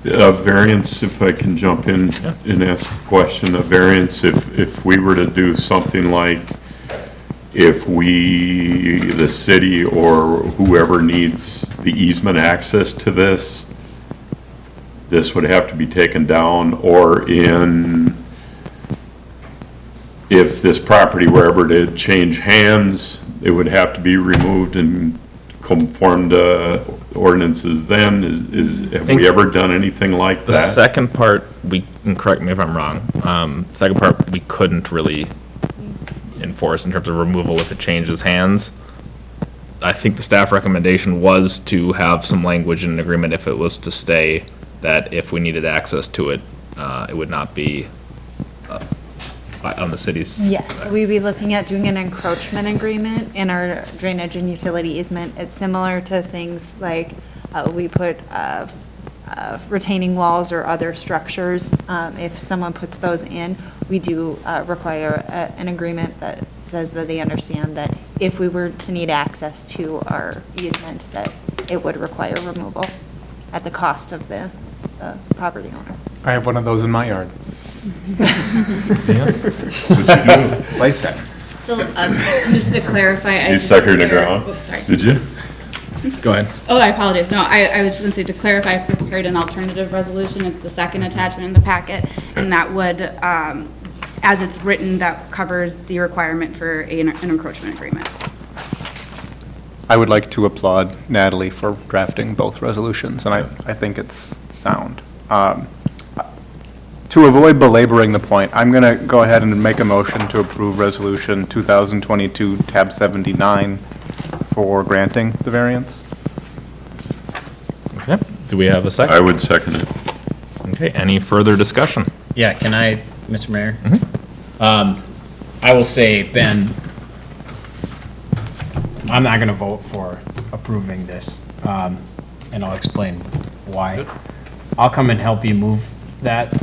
A variance, if I can jump in and ask a question, a variance, if we were to do something like, if we, the city or whoever needs the easement access to this, this would have to be taken down, or if this property were ever to change hands, it would have to be removed and conform to ordinances then? Have think we ever done anything like The that? second part, and correct me if I'm wrong, second part, we couldn't really enforce in terms of removal if it changes hands. I think the staff recommendation was to have some language in an agreement if it was to stay, that if we needed access to it, it would not be on the city's. Yes, we'd be looking at doing an encroachment agreement in our drainage and utility easement. It's similar to things like we put retaining walls or other structures. If someone puts those in, we do require an agreement that says that they understand that if we were to need access to our easement, that it would require removal at the cost of the property owner. I have one of those in my yard. Lice head. So, just to clarify. I You stuck her in the prepared- ground? Oops, sorry. Did you? Go ahead. Oh, I apologize. No, I was just going to say, to clarify, I prepared an alternative resolution. It's the second attachment in the packet, and that would, as it's written, that covers the requirement for an encroachment agreement. I would like to applaud Natalie for drafting both resolutions, and I think it's sound. To avoid belaboring the point, I'm going to go ahead and make a motion to approve Resolution 2022, tab 79, for granting the variance. Okay, do we have a second? I would second it. Okay, any further discussion? Yeah, can I, Mr. Mayor? I will say, Ben, I'm not gonna vote for approving this, and I'll explain why. I'll come and help you move that.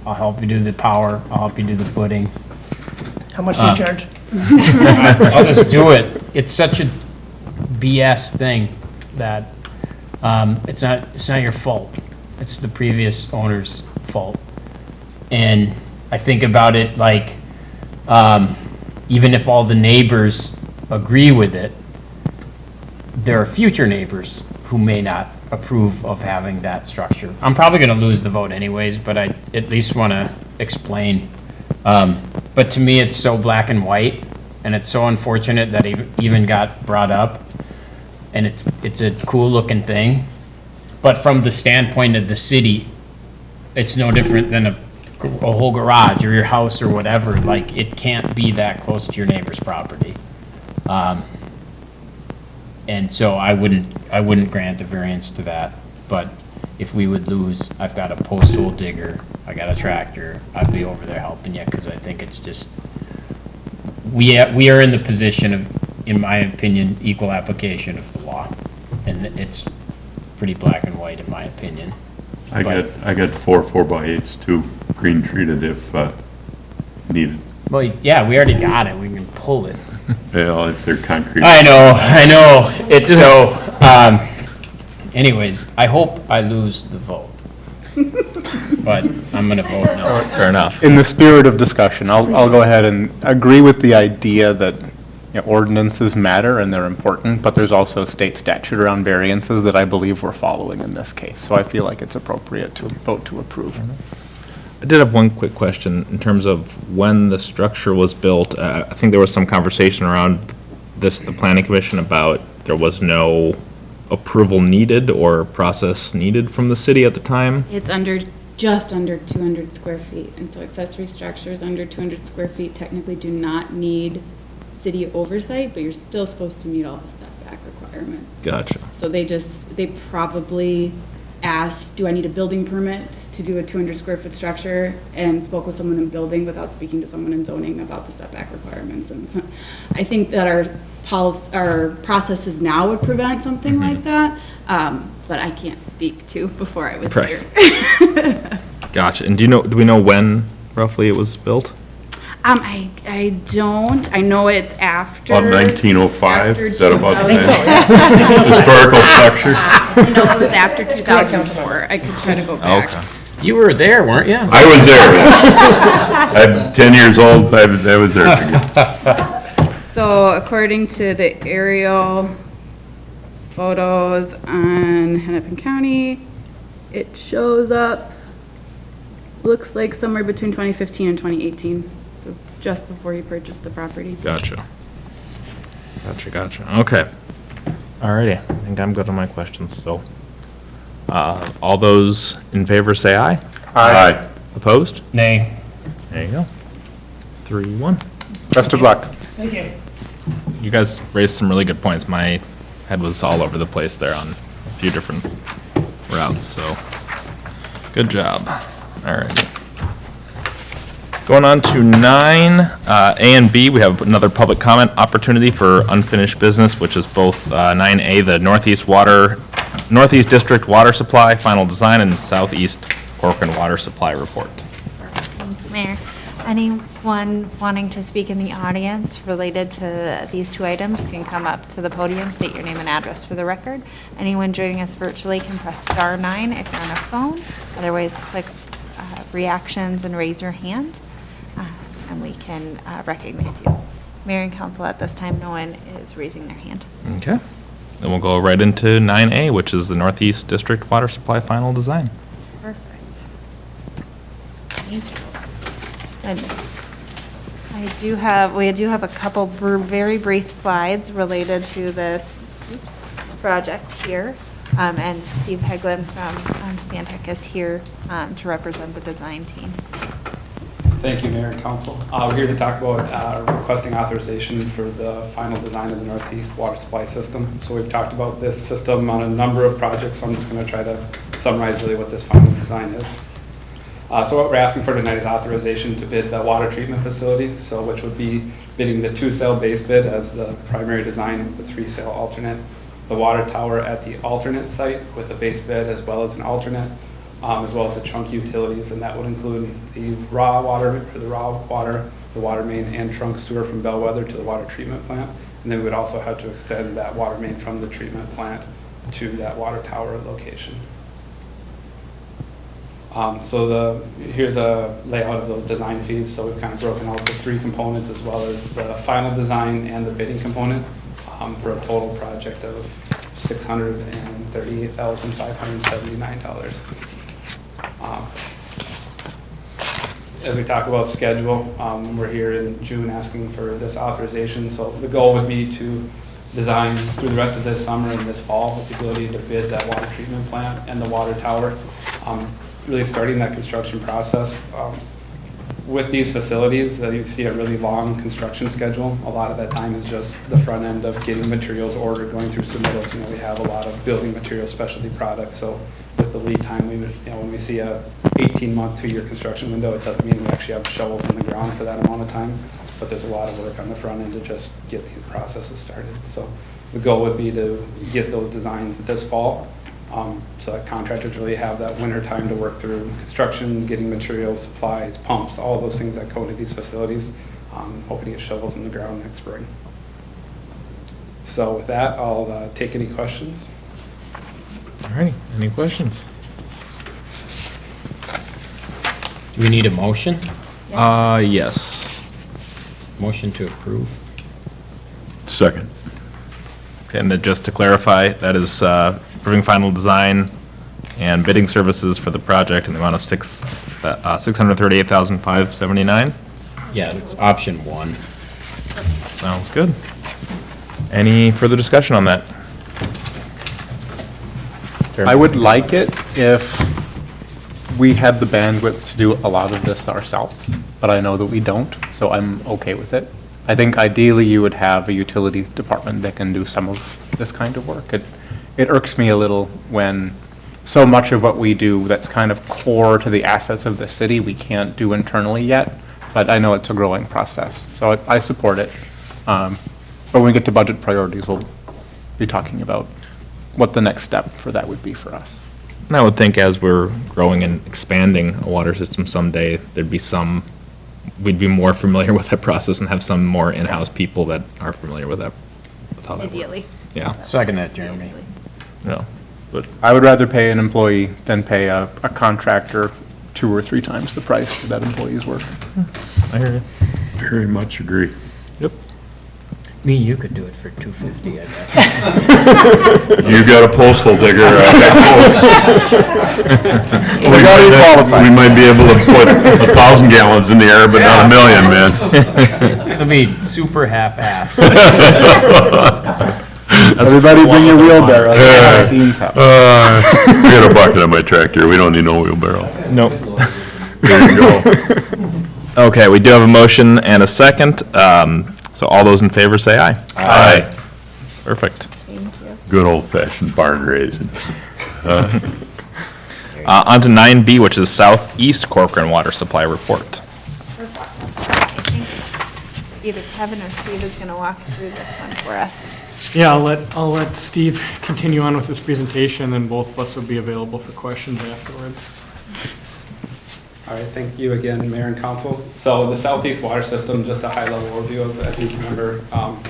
I'll help you do the power. I'll help you do the footings. How much do you charge? I'll just do it. It's such a BS thing that, it's not your fault. It's the previous owner's fault. And I think about it like, even if all the neighbors agree with it, there are future neighbors who may not approve of having that structure. I'm probably gonna lose the vote anyways, but I at least wanna explain. But to me, it's so black and white, and it's so unfortunate that it even got brought up. and it's a cool looking thing. But from the standpoint of the city, it's no different than a whole garage or your house or whatever. Like, it can't be that close to your neighbor's property. And so I wouldn't grant a variance to that. But if we would lose, I've got a post hole digger, I got a tractor, I'd be over there helping you, because I think it's just, we are in the position of, in my opinion, equal application of the law. And it's pretty black and white, in my opinion. I got 4x8s too, green treated if needed. Well, yeah, we already got it, we can pull it. Well, if they're concrete. I know, it's so, anyways, I hope I lose the vote. But I'm gonna vote no. Fair enough. In the spirit of discussion, I'll go ahead and agree with the idea that, you know, ordinances matter and they're important, but there's also state statute around variances that I believe we're following in this case. So I feel like it's appropriate to vote to approve. I did have one quick question in terms of when the structure was built. I think there was some conversation around this, the planning commission, about there was no approval needed or process needed from the city at the time. It's just under 200 square feet, and so accessory structures under 200 square feet technically do not need city oversight, but you're still supposed to meet all the setback requirements. Gotcha. So they probably asked, do I need a building permit to do a 200 square foot structure, and spoke with someone in building without speaking to someone in zoning about the setback requirements. And so I think that our processes now would prevent something like that, but I can't speak to before I was Right. here. Gotcha. And do we know when roughly it was built? I don't. I know it's after. About 1905, after is that about the 2000. time? Historical structure? No, it was after 2004. I could try to go back. Okay. You were there, weren't you? I was there. I'm 10 years old, I was there. So according to the aerial photos on Hennepin County, it shows up, looks like somewhere between 2015 and 2018. So just before you purchased the property. Gotcha. Okay. Alrighty, I think I'm good on my questions, so. All those in favor say aye. Aye. Opposed? Nay. There you go. 3-1. Best of luck. Thank you. You guys raised some really good points. My head was all over the place there on a few different routes, so good job. All right. Going on to 9, A and B, we have another public comment opportunity for unfinished business, which is both 9A, the Northeast District Water Supply Final Design, and Southeast Corcoran Water Supply Report. Thank you, Mayor. Anyone wanting to speak in the audience related to these two items can come up to the podium, state your name and address for the record. Anyone joining us virtually can press star 9 if you're on a phone. Otherwise, click reactions and raise your hand, and we can recognize you. Mayor and council, at this time, no one is raising their hand. Okay. Then we'll go right into 9A, which is the Northeast District Water Supply Final Design. Perfect. Thank you. And we do have a couple very brief slides related to this project here. And Steve Heglin from Stantec is here to represent the design team. Thank you, Mayor and Council. We're here to talk about requesting authorization for the final design of the Northeast Water Supply System. So we've talked about this system on a number of projects, so I'm just going to try to summarize really what this final design is. So what we're asking for tonight is authorization to bid the water treatment facilities, so which would be bidding the 2-cell base bid as the primary design with the 3-cell alternate, the water tower at the alternate site with the base bid as well as an alternate, as well as the trunk utilities, and that would include the raw water, the water main and trunk sewer from Bellwether to the water treatment plant. And then we would also have to extend that water main from the treatment plant to that water tower location. Here's a layout of those design fees. So we've kind of broken out the 3 components as well as the final design and the bidding component for a total project of $638,579. As we talk about schedule, we're here in June asking for this authorization. So the goal would be to designs through the rest of this summer and this fall with the ability to bid that water treatment plant and the water tower. Really starting that construction process. With these facilities, you see a really long construction schedule. A lot of that time is just the front end of getting materials ordered, going through submittals. You know, we have a lot of building material specialty products, so with the lead time, we would, you know, when we see a 18-month, 2-year construction window, it doesn't mean we actually have shovels in the ground for that amount of time, but there's a lot of work on the front end to just get these processes started. So the goal would be to get those designs this fall, so that contractors really have that winter time to work through construction, getting materials, supplies, pumps, all those things that go into these facilities. Hoping to get shovels in the ground next spring. So with that, I'll take any questions. All right, any questions? Do we need a motion? Yes. Motion to approve? Second. Okay, and then just to clarify, that is approving final design and bidding services for the project in the amount of $638,579. Yeah, it's option 1. Sounds good. Any further discussion on that? I would like it if we had the bandwidth to do a lot of this ourselves, but I know that we don't, so I'm okay with it. I think ideally you would have a utility department that can do some of this kind of work. It irks me a little when so much of what we do that's kind of core to the assets of the city, we can't do internally yet, but I know it's a growing process, so I support it. But when we get to budget priorities, we'll be talking about what the next step for that would be for us. And I would think as we're growing and expanding a water system someday, we'd be more familiar with that process and have some more in-house people that are familiar with that, with how that works. Ideally. Yeah, Second that, Jeremy. yeah, but, I would rather pay an employee than pay a contractor 2 or 3 times the price for that employee's work. I hear you. Very much agree. Yep. Me, you could do it for $250, I bet. You got a postal digger. We gotta be qualified. We might be able to put 1,000 gallons in the air, but not 1,000,000, man. It'll be super half-assed. Everybody bring your wheelbarrow. That's at Dean's house. We got a bucket on my tractor. We don't need no wheelbarrow. Nope. There you go. Okay, we do have a motion and a second. So all those in favor say aye. Aye. Perfect. Thank you. Good old-fashioned barn raising. On to 9B, which is Southeast Corcoran Water Supply Report. I think either Kevin or Steve is going to walk through this one for us. Yeah, I'll let Steve continue on with his presentation, and both of us will be available for questions afterwards. All right, thank you again, Mayor and Council. So the Southeast Water System, just a high-level overview of, as you remember,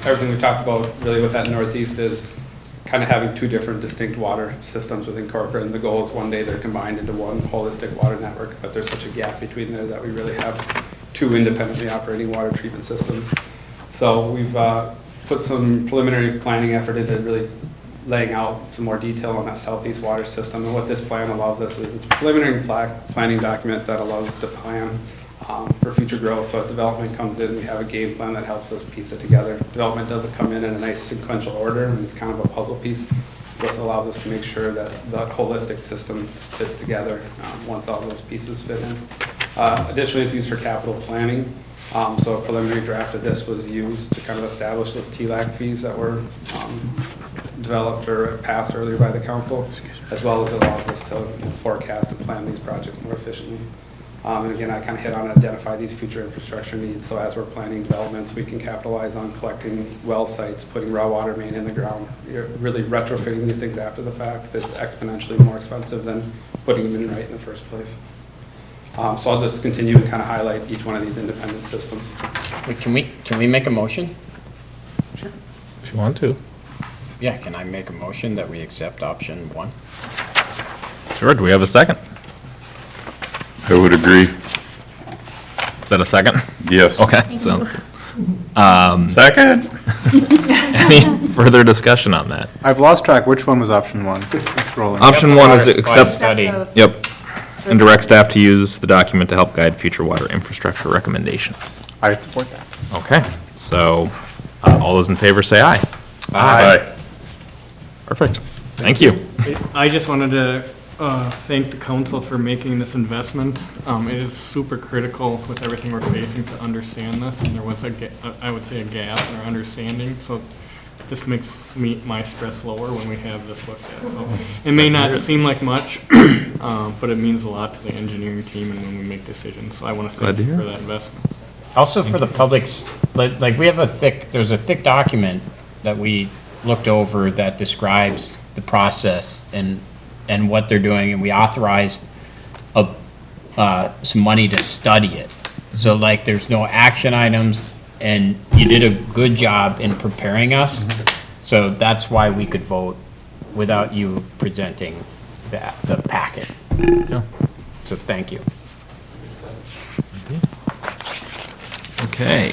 everything we talked about really with that Northeast is kind of having 2 different distinct water systems within Corcoran. The goal is one day they're combined into one holistic water network, but there's such a gap between there that we really have 2 independently operating water treatment systems. So we've put some preliminary planning effort into really laying out some more detail on that Southeast water system. And what this plan allows us is it's a preliminary planning document that allows us to plan for future growth. So as development comes in, we have a game plan that helps us piece it together. Development doesn't come in a nice sequential order, and it's kind of a puzzle piece. So this allows us to make sure that the holistic system fits together once all those pieces fit in. Additionally, it's used for capital planning. So a preliminary draft of this was used to kind of establish those TLAC fees that were developed or passed earlier by the council, as well as allows us to forecast and plan these projects more efficiently. And again, I kind of hit on identify these future infrastructure needs. So as we're planning developments, we can capitalize on collecting well sites, putting raw water main in the ground. You're really retrofitting these things after the fact. It's exponentially more expensive than putting them in right in the first place. So I'll just continue and kind of highlight each one of these independent systems. Wait, can we make a motion? Sure. If you want to. Yeah, can I make a motion that we accept option 1? Sure, do we have a second? I would agree. Is that a second? Yes. Okay, sounds good. Second? Any further discussion on that? I've lost track. Which one was option 1? I'm scrolling. Option 1 is Water supply accept, study. yep, and direct staff to use the document to help guide future water infrastructure recommendations. I support that. Okay, so all those in favor say aye. Aye. Perfect. Thank you. I just wanted to thank the council for making this investment. It is super critical with everything we're facing to understand this, and there was I would say a gap in our understanding, so this makes my stress lower when we have this looked at. So it may not seem like much, but it means a lot to the engineering team and when we make decisions, so I want to Glad thank to you hear. for that investment. Also for the public's, like, we have there's a thick document that we looked over that describes the process and what they're doing, and we authorized some money to study it. So like, there's no action items, and you did a good job in preparing us. So that's why we could vote without you presenting the packet. Yeah. So thank you. Okay.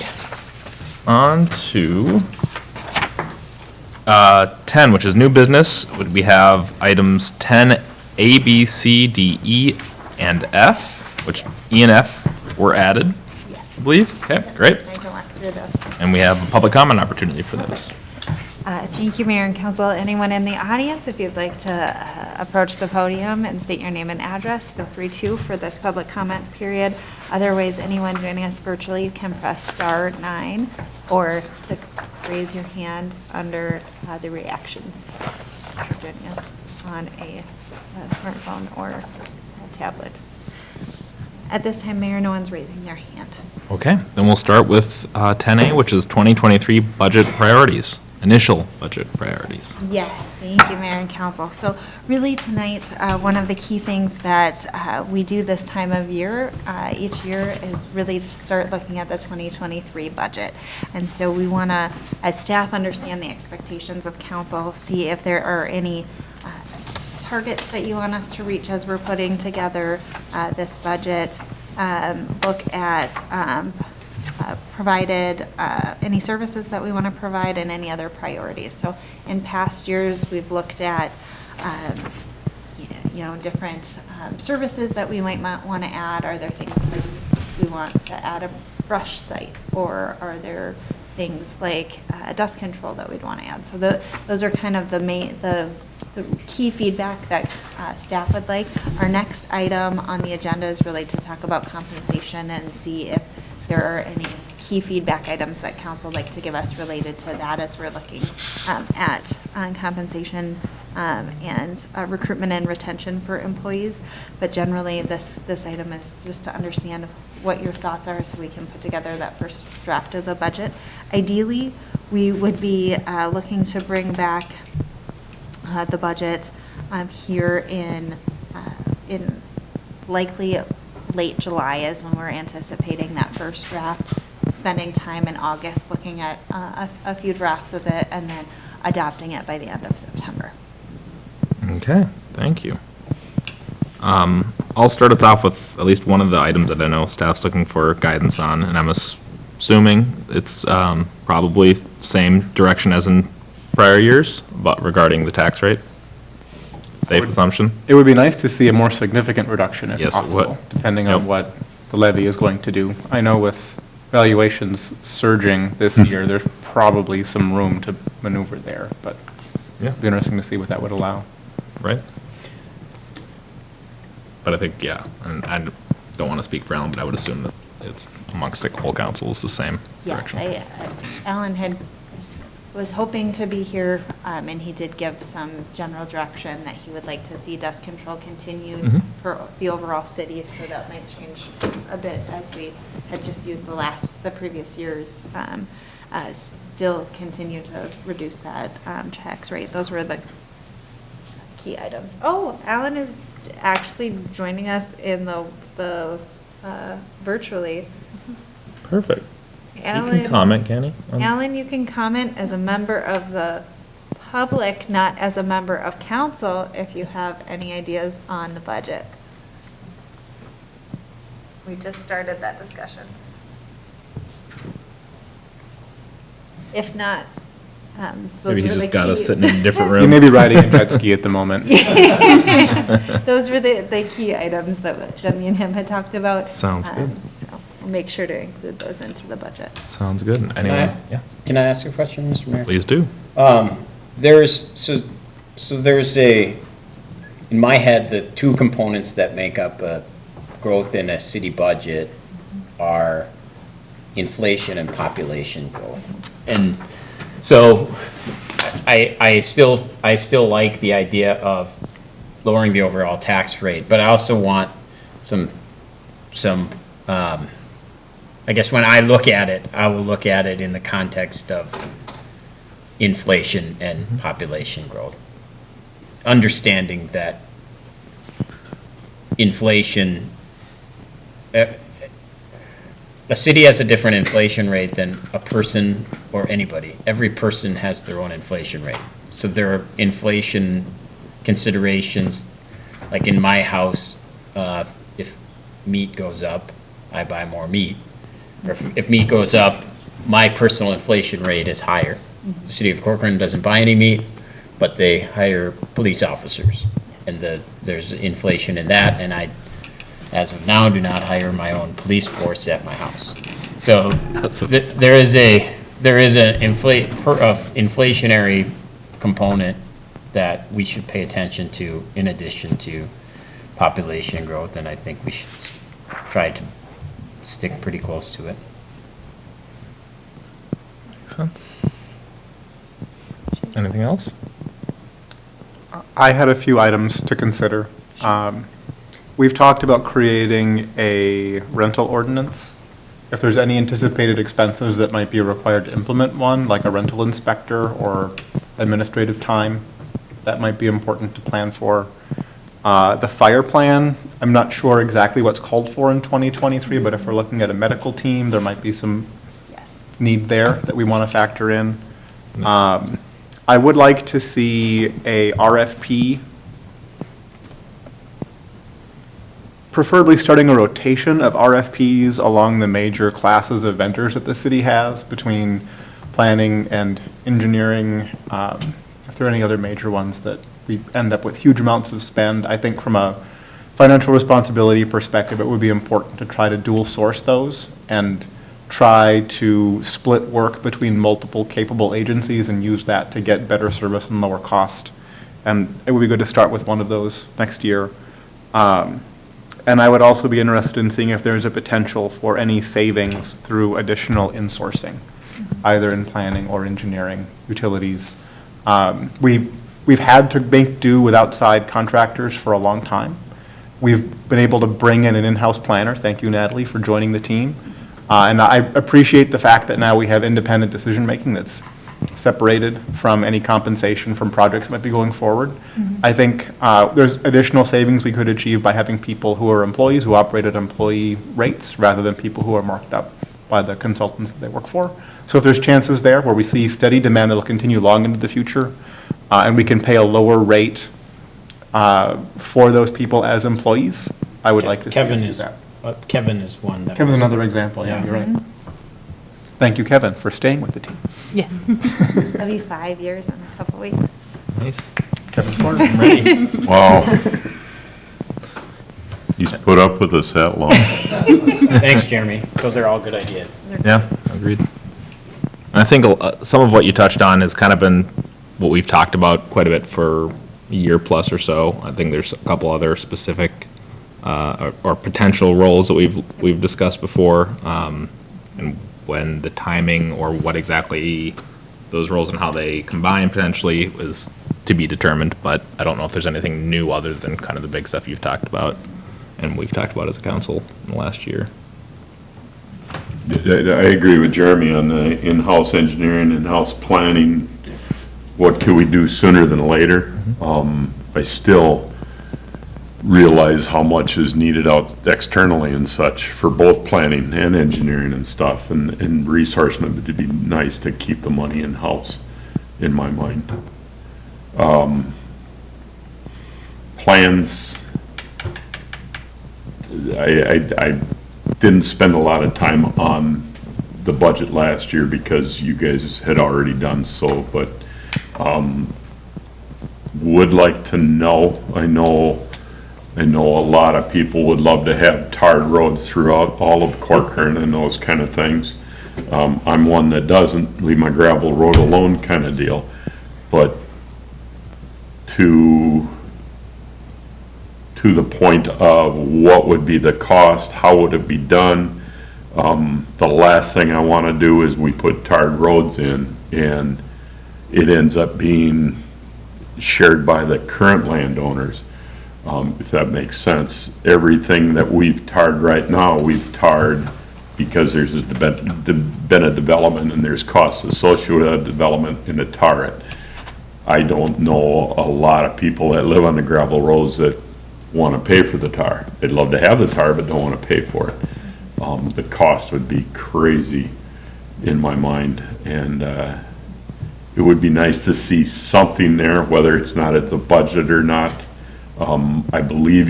On to 10, which is new business. Would we have items 10, A, B, C, D, E, and F, which E and F were added, Yes. I believe. Okay, great. I can walk through those. And we have a public comment opportunity for those. Thank you, Mayor and Council. Anyone in the audience, if you'd like to approach the podium and state your name and address, feel free to for this public comment period. Otherwise, anyone joining us virtually, you can press *9 or raise your hand under the reactions tab if you're joining us on a smartphone or a tablet. At this time, Mayor, no one's raising their hand. Okay, then we'll start with 10A, which is 2023 budget priorities, initial budget priorities. Yes, thank you, Mayor and Council. So really tonight, one of the key things that we do this time of year, each year, is really to start looking at the 2023 budget. And so we want to, as staff, understand the expectations of council, see if there are any targets that you want us to reach as we're putting together this budget, look at provided any services that we want to provide and any other priorities. So in past years, we've looked at different services that we might want to add. Are there things like we want to add a brush site, or are there things like dust control that we'd want to add? So those are kind of the key feedback that staff would like. Our next item on the agenda is really to talk about compensation and see if there are any key feedback items that council would like to give us related to that as we're looking at compensation and recruitment and retention for employees. But generally, this item is just to understand what your thoughts are so we can put together that first draft of the budget. Ideally, we would be looking to bring back the budget here in likely late July is when we're anticipating that first draft, spending time in August looking at a few drafts of it, and then adopting it by the end of September. Okay, thank you. I'll start us off with at least one of the items that I know staff's looking for guidance on, and I'm assuming it's probably same direction as in prior years, but regarding the tax rate. Safe assumption? It would be nice to see a more significant reduction if Yes, it would. possible, depending Yep. on what the levy is going to do. I know with valuations surging this year, there's probably some room to maneuver there, but Yeah. it'd be interesting to see what that would allow. Right? But I think, yeah, and I don't want to speak for Alan, but I would assume that it's amongst the whole council is the same Yes, direction. Alan was hoping to be here, and he did give some general direction that he would like to see dust control continued Mhm. for the overall city, so that might change a bit as we had just used the previous years, still continue to reduce that tax rate. Those were the key items. Oh, Alan is actually joining us in the virtually. Perfect. You Alan. can comment, can he? Alan, you can comment as a member of the public, not as a member of council, if you have any ideas on the budget. We just started that discussion. If not, those Maybe he were the just got us key- sitting in a different room. You may be riding a jet ski at the moment. Those were the key items that me and him had talked about. Sounds good. So we'll make sure to include those into the budget. Sounds good. Anyone? Yeah, Can I ask a question, Mr. Mayor? please do. There's in my head, the two components that make up growth in a city budget are inflation and population growth. And so I still like the idea of lowering the overall tax rate, but I also want some I guess when I look at it, I will look at it in the context of inflation and population growth. Understanding that inflation, a city has a different inflation rate than a person or anybody. Every person has their own inflation rate. So there are inflation considerations, like in my house, if meat goes up, I buy more meat. Or if meat goes up, my personal inflation rate is higher. The city of Corcoran doesn't buy any meat, but they hire police officers. And there's inflation in that, and I, as of now, do not hire my own police force at my house. So there is an inflationary component that we should pay attention to in addition to population growth, and I think we should try to stick pretty close to it. Makes sense. Anything else? I had a few items to consider. We've talked about creating a rental ordinance. If there's any anticipated expenses that might be required to implement one, like a rental inspector or administrative time, that might be important to plan for. The fire plan, I'm not sure exactly what's called for in 2023, but if we're looking at a medical team, there might be some need there that we want to factor in. I would like to see a RFP, preferably starting a rotation of RFPs along the major classes of vendors that the city has between planning and engineering. If there are any other major ones that we end up with huge amounts of spend, I think from a financial responsibility perspective, it would be important to try to dual source those and try to split work between multiple capable agencies and use that to get better service and lower cost. And it would be good to start with one of those next year. And I would also be interested in seeing if there's a potential for any savings through additional insourcing, either in planning or engineering, utilities. We've had to make do with outside contractors for a long time. We've been able to bring in an in-house planner. Thank you, Natalie, for joining the team. And I appreciate the fact that now we have independent decision-making that's separated from any compensation from projects that might be going forward. I think there's additional savings we could achieve by having people who are employees who operate at employee rates rather than people who are marked up by the consultants that they work for. So if there's chances there where we see steady demand that'll continue long into the future, and we can pay a lower rate for those people as employees, I would like to see us do that. Kevin is one that Kevin's was- another example, yeah, you're right. Thank you, Kevin, for staying with the team. Yeah. That'll be 5 years in a couple weeks. Nice. Kevin's corner. I'm ready. Wow. He's put up with us that long. Thanks, Jeremy. Those are all good ideas. Yeah, agreed. And I think some of what you touched on has kind of been what we've talked about quite a bit for a year plus or so. I think there's a couple other specific or potential roles that we've discussed before, and when the timing or what exactly those roles and how they combine potentially is to be determined. But I don't know if there's anything new other than kind of the big stuff you've talked about and we've talked about as a council in the last year. I agree with Jeremy on the in-house engineering, in-house planning. What can we do sooner than later? I still realize how much is needed out externally and such for both planning and engineering and stuff, and resourcing them. It'd be nice to keep the money in-house, in my mind. Plans, I didn't spend a lot of time on the budget last year because you guys had already done so, but would like to know. I know a lot of people would love to have tarred roads throughout all of Corcoran and those kind of things. I'm one that doesn't leave my gravel road alone kind of deal. But to the point of what would be the cost, how would it be done? The last thing I want to do is we put tarred roads in and it ends up being shared by the current landowners, if that makes sense. Everything that we've tarred right now, we've tarred because there's been a development and there's costs associated with that development and to tar it. I don't know a lot of people that live on the gravel roads that want to pay for the tar. They'd love to have the tar, but don't want to pay for it. The cost would be crazy in my mind, and it would be nice to see something there, whether it's a budget or not. I believe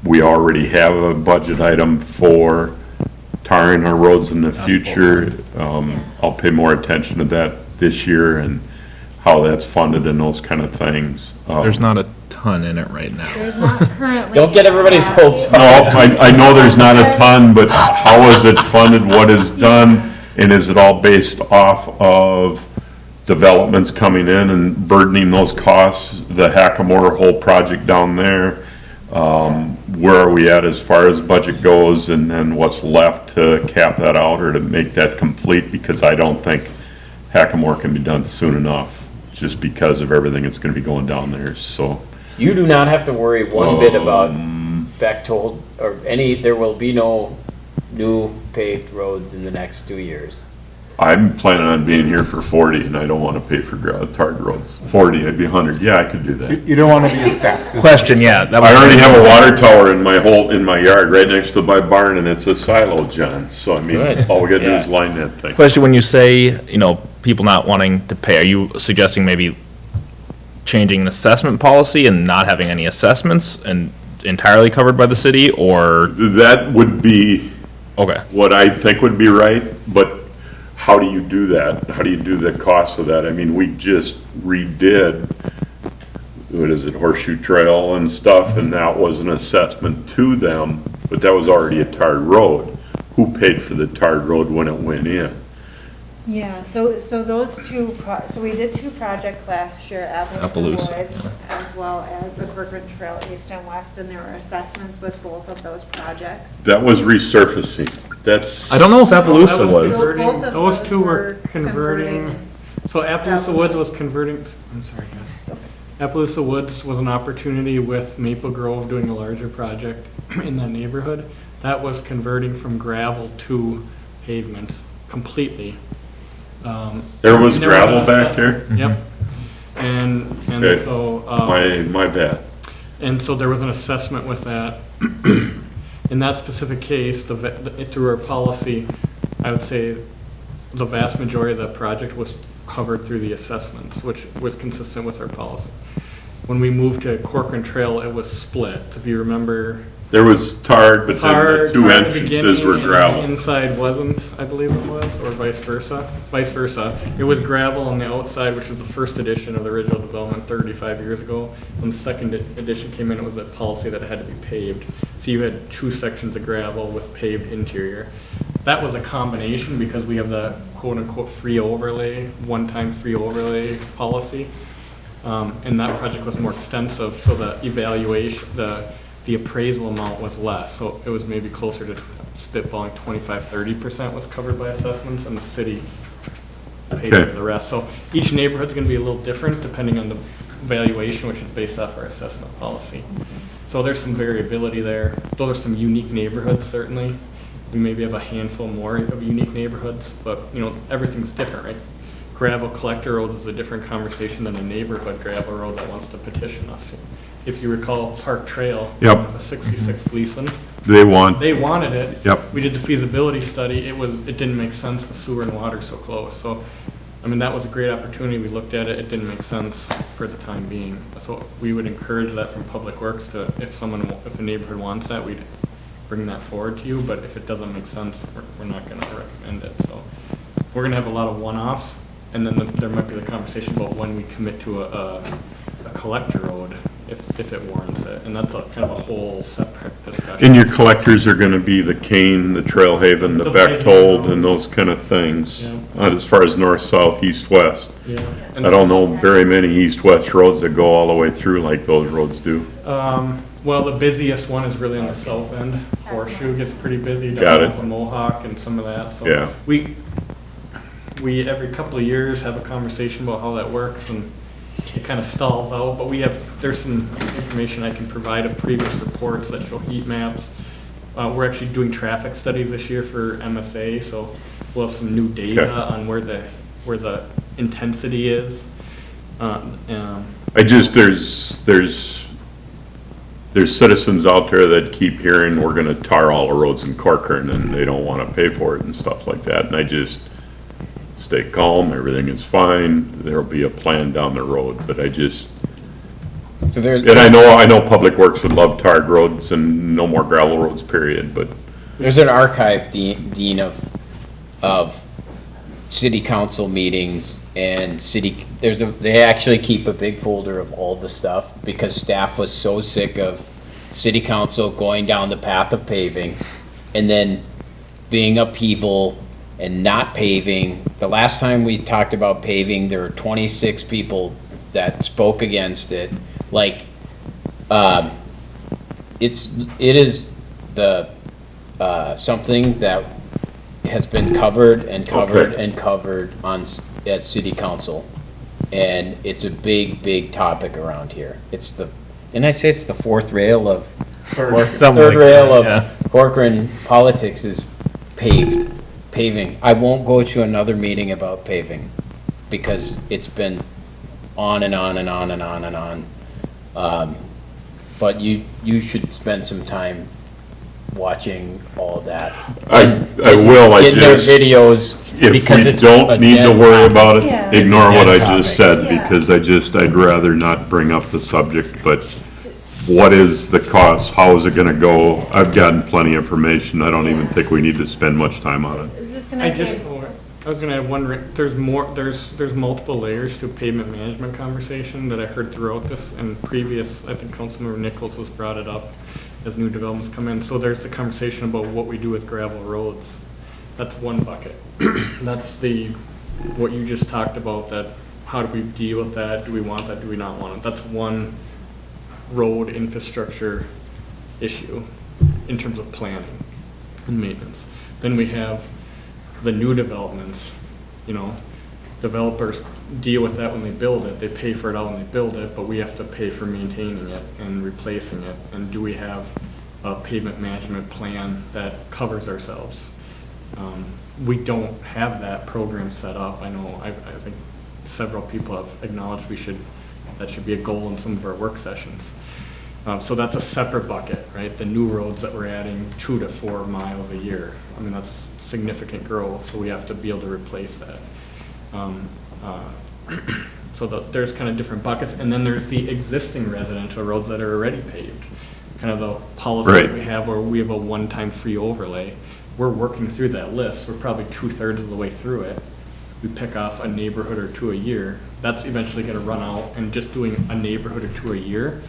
we already have a budget item for tarring our roads in the future. I'll pay more attention to that this year and how that's funded and those kind of things. There's not a ton in it right now. There's not currently. Don't get everybody's hopes up. No, I know there's not a ton, but how is it funded, what is done, and is it all based off of developments coming in and burdening those costs, the Hackamore whole project down there? Where are we at as far as budget goes, and then what's left to cap that out or to make that complete? Because I don't think Hackamore can be done soon enough, just because of everything that's gonna be going down there, so. You do not have to worry one bit about Bechtold or there will be no new paved roads in the next 2 years. I'm planning on being here for 40, and I don't want to pay for tarred roads. 40, I'd be 100, yeah, I could do that. You don't want to be assessed. Question, yeah. I already have a water tower in my yard, right next to my barn, and it's a silo, John, so I mean, Good. all we gotta do Yes. is line that thing. Question, when you say, people not wanting to pay, are you suggesting maybe changing an assessment policy and not having any assessments and entirely covered by the city, or? That would be Okay. what I think would be right, but how do you do that? How do you do the cost of that? I mean, we just redid, what is it, Horseshoe Trail and stuff, and that was an assessment to them, but that was already a tarred road. Who paid for the tarred road when it went in? Yeah, so those two, so we did two projects last year, Appaloosa Appaloosa. Woods, as well as the Corcoran Trail East and West, and there were assessments with both of those projects. That was resurfacing. That's. I don't know if That Appaloosa was was. converting- Both of Those those two were were converting, converting. so Appaloosa Woods was converting, I'm sorry, guys. Appaloosa Woods was an opportunity with Maple Grove doing a larger project in that neighborhood. That was converting from gravel to pavement completely. There was and gravel an back assessment. there? Yep. And Okay. so. My bad. And so there was an assessment with that. In that specific case, through our policy, I would say the vast majority of the project was covered through the assessments, which was consistent with our policy. When we moved to Corcoran Trail, it was split. If you remember, There was tarred, but then the two tar at the entrances beginning were and the gravel. inside wasn't, I believe it was, or vice versa. Vice versa. It was gravel on the outside, which was the first edition of the original development 35 years ago. When the second edition came in, it was a policy that it had to be paved. So you had two sections of gravel with paved interior. That was a combination because we have the quote-unquote free overlay, one-time free overlay policy. And that project was more extensive, so the evaluation, the appraisal amount was less, so it was maybe closer to spitballing 25-30% was covered by assessments, and the city paid Okay. for the rest. So each neighborhood's gonna be a little different depending on the valuation, which is based off our assessment policy. So there's some variability there. Those are some unique neighborhoods, certainly. We maybe have a handful more of unique neighborhoods, but, everything's different, right? Gravel collector roads is a different conversation than a neighborhood gravel road that wants to petition us. If you recall Park Trail. Yep. 66 Gleason, They want, they wanted it. Yep. We did the feasibility study, it didn't make sense with sewer and water so close, so, that was a great opportunity, we looked at it, it didn't make sense for the time being. So we would encourage that from Public Works to, if a neighborhood wants that, we'd bring that forward to you, but if it doesn't make sense, we're not gonna recommend it, so. We're gonna have a lot of one-offs, and then there might be the conversation about when we commit to a collector road. if it warrants it, and that's a kind of a whole separate discussion. And your collectors are gonna be the Kane, the Trailhaven, the The Bechtold, and Bisons. those kind of things. Yeah. As far as north, south, east, west. Yeah. I don't know very many east-west roads that go all the way through like those roads do. Well, the busiest one is really on the south end. Horseshoe gets pretty busy Got down it. off of Mohawk and some of that, so. Yeah. We, every couple of years, have a conversation about how that works, and it kind of stalls out, but there's some information I can provide of previous reports that show heat maps. We're actually doing traffic studies this year for MSA, so we'll have some new data Okay. on where the intensity is. I just, there's citizens out there that keep hearing we're gonna tar all the roads in Corcoran and they don't wanna pay for it and stuff like that. And I just stay calm, everything is fine, there'll be a plan down the road, but I just, So there's. and I know Public Works would love tarred roads and no more gravel roads, period, but There's an archive, Dean, of city council meetings and they actually keep a big folder of all the stuff because staff was so sick of city council going down the path of paving and then being upheaval and not paving. The last time we talked about paving, there were 26 people that spoke against it. Like, it is the, something that has been covered and covered Okay. and covered at city council. And it's a big, big topic around here. Didn't I say it's the fourth rail of, Something third like rail that, of Corcoran politics is paving. I won't go to another meeting about paving because it's been on and on and on and on and on. But you should spend some time watching all of that. I will, I Getting their just, videos because if it's we a don't need to dead worry topic. about it, Yeah. ignore It's a what I dead just topic. said, Yeah. because I'd rather not bring up the subject, but what is the cost, how is it gonna go? I've gotten plenty of information, I don't even think we need to spend much time on it. I was just I was gonna add there's multiple layers to pavement management conversation that I heard throughout this and previous, I think Councilmember Nichols has brought it up as new developments come in. So there's the conversation about what we do with gravel roads. That's one bucket. That's what you just talked about, that how do we deal with that? Do we want that? Do we not want it? That's one road infrastructure issue in terms of planning and maintenance. Then we have the new developments, developers deal with that when they build it. They pay for it out when they build it, but we have to pay for maintaining it and replacing it. And do we have a pavement management plan that covers ourselves? We don't have that program set up. I know, I think several people have acknowledged that should be a goal in some of our work sessions. So that's a separate bucket, right? The new roads that we're adding 2 to 4 miles a year. I mean, that's significant growth, so we have to be able to replace that. So there's kind of different buckets, and then there's the existing residential roads that are already paved. Kind of the policy that Right. we have where we have a one-time free overlay. We're working through that list. We're probably 2/3 of the way through it. We pick off a neighborhood or two a year. That's eventually gonna run out, and just doing a neighborhood or two a year,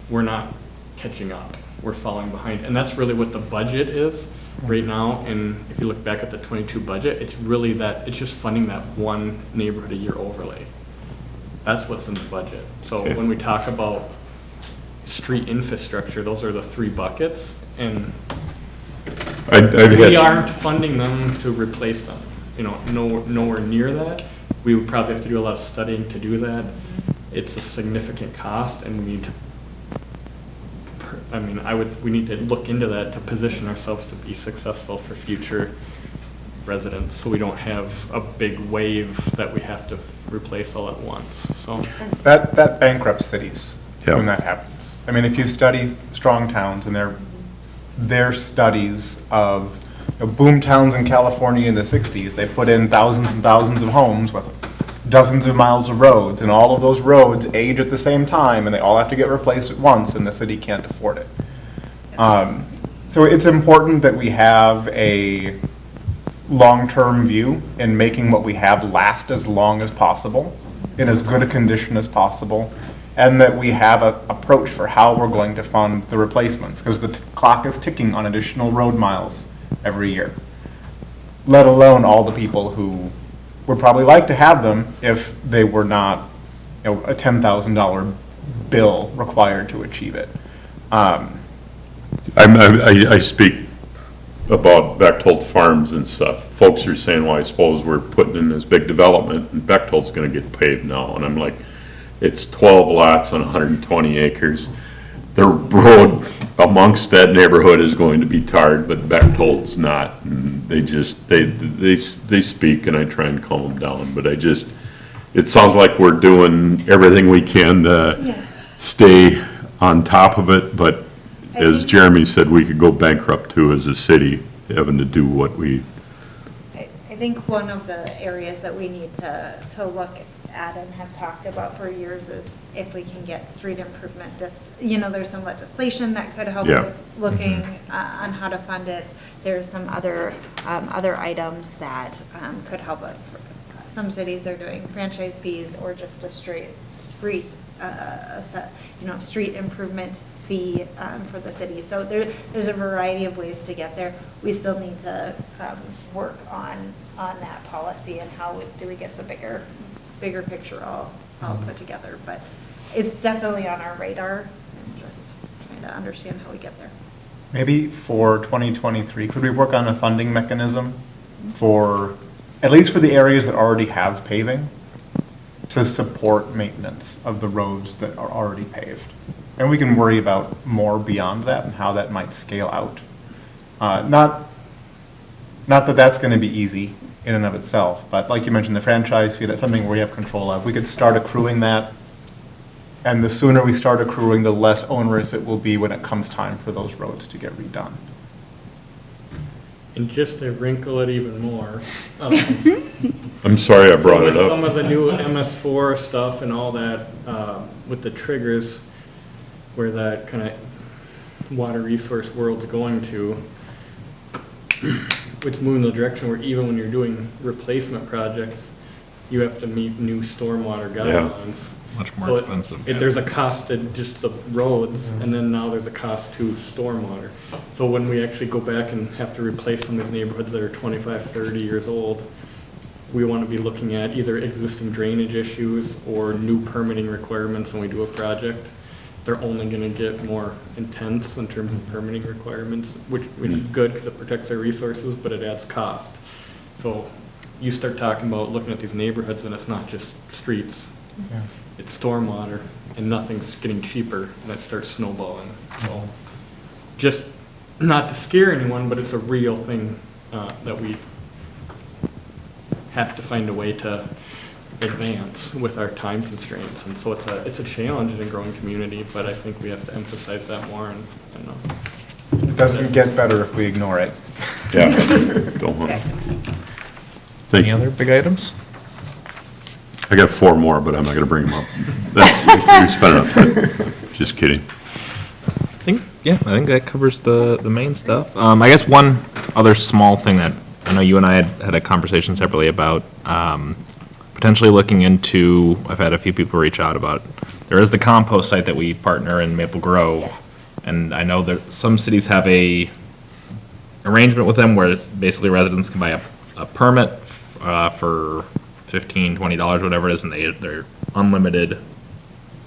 we're not catching up. We're falling behind, and that's really what the budget is right now. And if you look back at the '22 budget, it's really it's just funding that one neighborhood a year overlay. That's what's in the budget. So Okay. when we talk about street infrastructure, those are the 3 buckets, and I've we had, aren't funding them to replace them. Nowhere near that. We would probably have to do a lot of studying to do that. It's a significant cost, and we need to, we need to look into that to position ourselves to be successful for future residents, so we don't have a big wave that we have to replace all at once, so. That bankrupts cities Yeah. when that happens. I mean, if you study strong towns and their studies of boom towns in California in the 60s, they put in thousands and thousands of homes with dozens of miles of roads, and all of those roads age at the same time, and they all have to get replaced at once, and the city can't afford it. So it's important that we have a long-term view in making what we have last as long as possible, in as good a condition as possible, and that we have a approach for how we're going to fund the replacements, because the clock is ticking on additional road miles every year, let alone all the people who would probably like to have them if they were not, a $10,000 bill required to achieve it. I speak about Bechtold Farms and stuff. Folks are saying, well, I suppose we're putting in this big development and Bechtold's gonna get paved now. And I'm like, it's 12 lots on 120 acres. The road amongst that neighborhood is going to be tarred, but Bechtold's not. And they speak and I try and calm them down, but it sounds like we're doing everything we can to stay on top of it, but as Jeremy said, we could go bankrupt too as a city, having to do what we. I think one of the areas that we need to look at and have talked about for years is if we can get street improvement, there's some legislation that could help with looking on how to fund it. There's some other items that could help it. Some cities are doing franchise fees or just a street improvement fee for the city. So there's a variety of ways to get there. We still need to work on that policy and how do we get the bigger picture all put together. But it's definitely on our radar and just trying to understand how we get there. Maybe for 2023, could we work on a funding mechanism for, at least for the areas that already have paving, to support maintenance of the roads that are already paved? And we can worry about more beyond that and how that might scale out. Not that that's going to be easy in and of itself, but like you mentioned, the franchise fee, that's something where we have control of. We could start accruing that, and the sooner we start accruing, the less onerous it will be when it comes time for those roads to get redone. And just to wrinkle it even more. I'm sorry I brought it With up. some of the new MS4 stuff and all that, with the triggers, where that kind of water resource world's going to, it's moving in the direction where even when you're doing replacement projects, you have to meet new stormwater guidelines. Much more So expensive. there's a cost to just the roads, and then now there's a cost to stormwater. So when we actually go back and have to replace some of these neighborhoods that are 25, 30 years old, we want to be looking at either existing drainage issues or new permitting requirements when we do a project. They're only going to get more intense in terms of permitting requirements, which is good because it protects our resources, but it adds cost. So you start talking about looking at these neighborhoods and it's not just streets. Yeah. It's stormwater and nothing's getting cheaper and that starts snowballing. So just not to scare anyone, but it's a real thing that we have to find a way to advance with our time constraints. And so it's a challenge in a growing community, but I think we have to emphasize that more and It doesn't get better if we ignore it. Yeah. Don't want. Thank Any you. other big items? I got 4 more, but I'm not gonna bring them up. You're spending up time. Just kidding. I think that covers the main stuff. I guess one other small thing that I know you and I had a conversation separately about, potentially looking into, I've had a few people reach out about, there is the compost site that we partner in Maple Grove. Yes. And I know that some cities have a arrangement with them where it's basically residents can buy a permit for $15, $20, whatever it is, and they're unlimited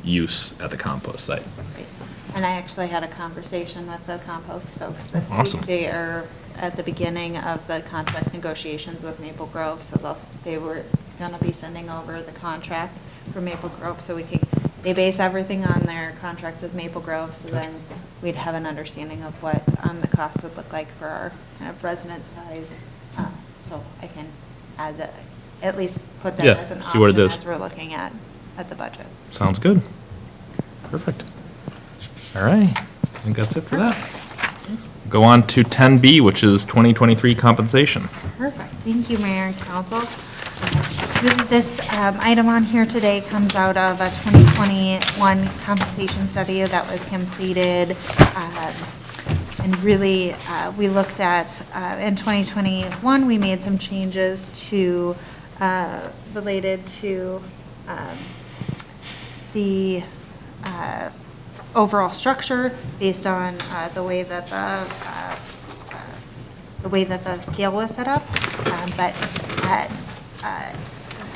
use at the compost site. Right. And I actually had a conversation with the compost folks this week. Awesome. They are at the beginning of the contract negotiations with Maple Grove, so they were gonna be sending over the contract for Maple Grove, so they base everything on their contract with Maple Grove, so then we'd have an understanding of what the cost would look like for our kind of resident size. So I can add that, at least put that Yeah, as an see what it option is. as we're looking at the budget. Sounds good. Perfect. All right, I think that's it for that. Go on to 10B, which is 2023 compensation. Perfect. Thank you, Mayor and Council. This item on here today comes out of a 2021 compensation study that was completed. And really, we looked at, in 2021, we made some changes to, related to the overall structure based on the way that the scale was set up. But at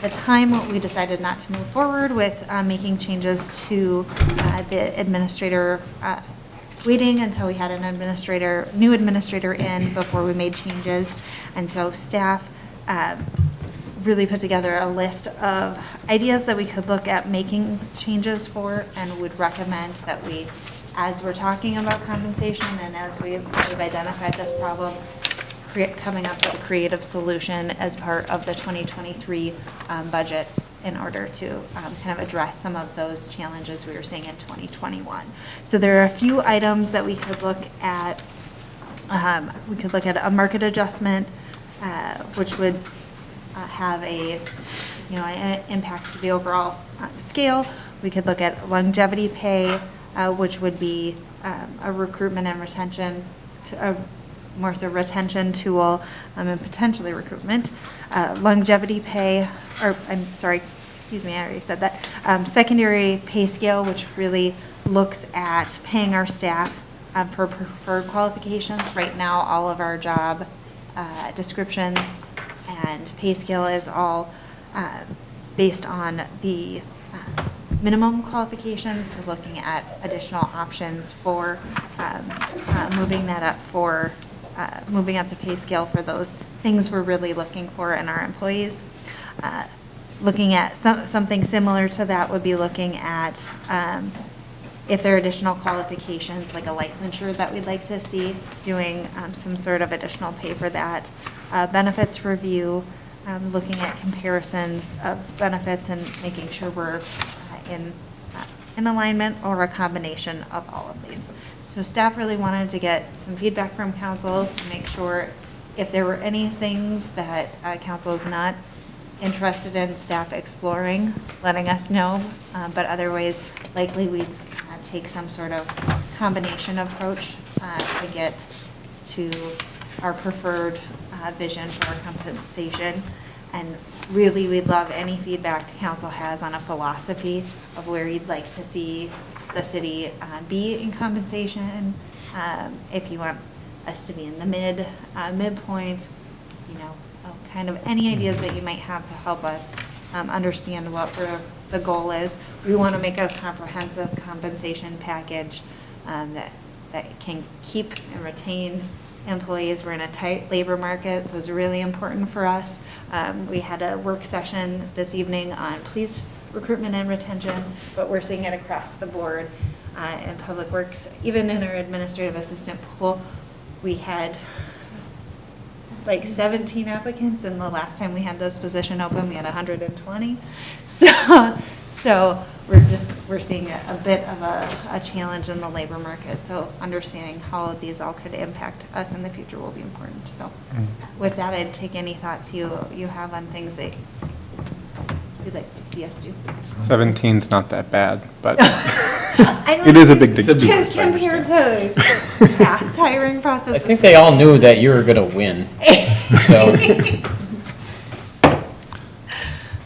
the time, we decided not to move forward with making changes to the administrator, waiting until we had an new administrator in before we made changes. And so staff really put together a list of ideas that we could look at making changes for, and would recommend that we, as we're talking about compensation and as we've identified this problem, coming up with a creative solution as part of the 2023 budget in order to kind of address some of those challenges we were seeing in 2021. So there are a few items that we could look at. We could look at a market adjustment, which would have an impact to the overall scale. We could look at longevity pay, which would be a recruitment and retention, more so retention tool, and potentially recruitment. Longevity pay, or I'm sorry, excuse me, I already said that. Secondary pay scale, which really looks at paying our staff for preferred qualifications. Right now, all of our job descriptions and pay scale is all based on the minimum qualifications, so looking at additional options for moving that up for moving up the pay scale for those things we're really looking for in our employees. Looking at something similar to that would be looking at if there are additional qualifications, like a licensure that we'd like to see, doing some sort of additional pay for that. Benefits review, looking at comparisons of benefits and making sure we're in alignment or a combination of all of these. So staff really wanted to get some feedback from council to make sure if there were any things that council is not interested in staff exploring, letting us know, but other ways, likely we'd take some sort of combination approach to get to our preferred vision for our compensation. And really, we'd love any feedback council has on a philosophy of where you'd like to see the city be in compensation. If you want us to be in the midpoint, kind of any ideas that you might have to help us understand what the goal is. We want to make a comprehensive compensation package that can keep and retain employees. We're in a tight labor market, so it's really important for us. We had a work session this evening on police recruitment and retention, but we're seeing it across the board in public works. Even in our administrative assistant pool, we had like 17 applicants, and the last time we had this position open, we had 120. So we're seeing a bit of a challenge in the labor market. So understanding how these all could impact us in the future will be important. So with that, I'd take any thoughts you have on things that you'd like to see us do. 17's not that bad, but it is a big difference. Compared to past hiring processes. I think they all knew that you were gonna win, so.